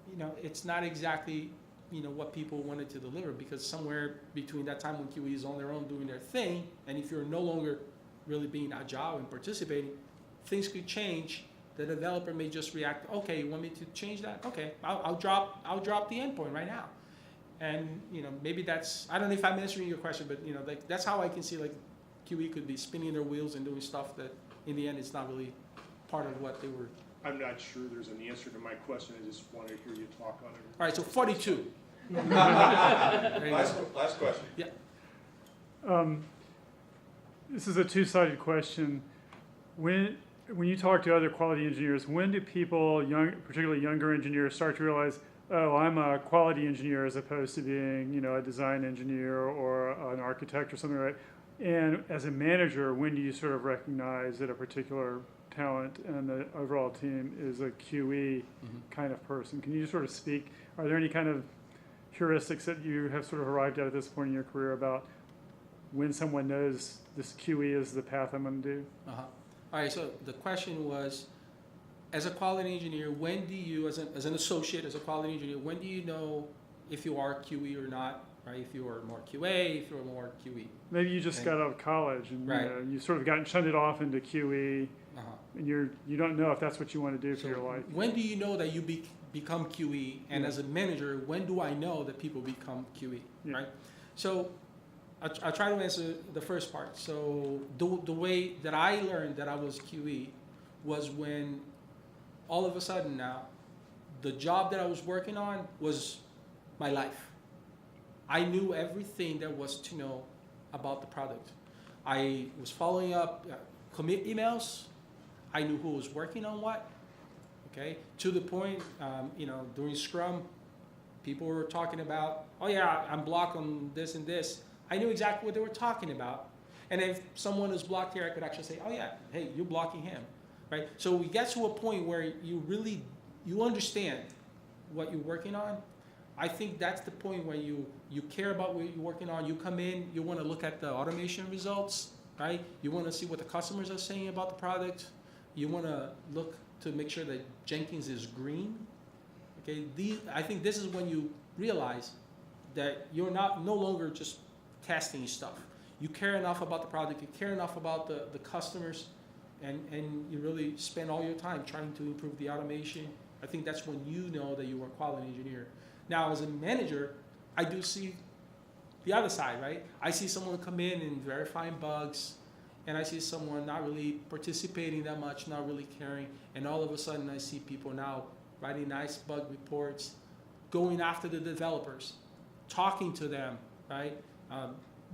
B: you know, it's not exactly, you know, what people wanted to deliver, because somewhere between that time when QE is on their own doing their thing, and if you're no longer really being agile and participating, things could change. The developer may just react, okay, you want me to change that? Okay, I'll drop the endpoint right now. And, you know, maybe that's, I don't know if I'm answering your question, but, you know, like, that's how I can see, like, QE could be spinning their wheels and doing stuff that in the end it's not really part of what they were.
K: I'm not sure there's an answer to my question. I just want to hear you talk on it.
B: All right, so 42.
C: Last question.
B: Yeah.
J: This is a two-sided question. When you talk to other quality engineers, when do people, particularly younger engineers, start to realize, oh, I'm a quality engineer as opposed to being, you know, a design engineer or an architect or something, right? And as a manager, when do you sort of recognize that a particular talent and the overall team is a QE kind of person? Can you sort of speak, are there any kind of heuristics that you have sort of arrived at this point in your career about when someone knows this QE is the path I'm going to do?
B: All right, so the question was, as a quality engineer, when do you, as an associate, as a quality engineer, when do you know if you are QE or not, right? If you are more QA, if you're more QE.
J: Maybe you just got out of college and
B: right.
J: You know, you've sort of gotten shunted off into QE, and you don't know if that's what you want to do for your life.
B: When do you know that you become QE? And as a manager, when do I know that people become QE, right? So I try to answer the first part. So the way that I learned that I was QE was when all of a sudden now, the job that I was working on was my life. I knew everything there was to know about the product. I was following up commit emails. I knew who was working on what, okay? To the point, you know, during Scrum, people were talking about, oh yeah, I'm blocked on this and this. I knew exactly what they were talking about. And if someone is blocked here, I could actually say, oh yeah, hey, you're blocking him. Right? So we get to a point where you understand what you're working on. I think that's the point where you care about what you're working on. You come in, you want to look at the automation results, right? You want to see what the customers are saying about the product. You want to look to make sure that Jenkins is green. Okay, I think this is when you realize that you're no longer just testing stuff. You care enough about the product. You care enough about the customers. And you really spend all your time trying to improve the automation. I think that's when you know that you are a quality engineer. Now, as a manager, I do see the other side, right? I see someone come in and verifying bugs, and I see someone not really participating that much, not really caring, and all of a sudden I see people now writing nice bug reports, going after the developers, talking to them, right?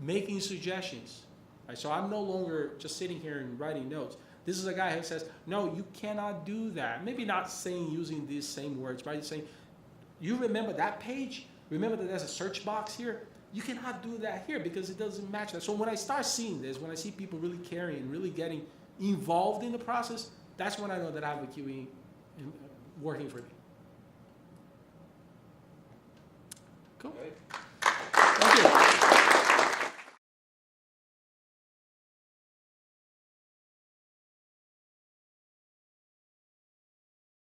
B: Making suggestions. Right? So I'm no longer just sitting here and writing notes. This is a guy who says, no, you cannot do that. Maybe not saying using these same words, but saying, you remember that page? Remember that there's a search box here? You cannot do that here because it doesn't match that. So when I start seeing this, when I see people really caring and really getting involved in the process, that's when I know that I have a QE working for me. Cool.
D: Okay.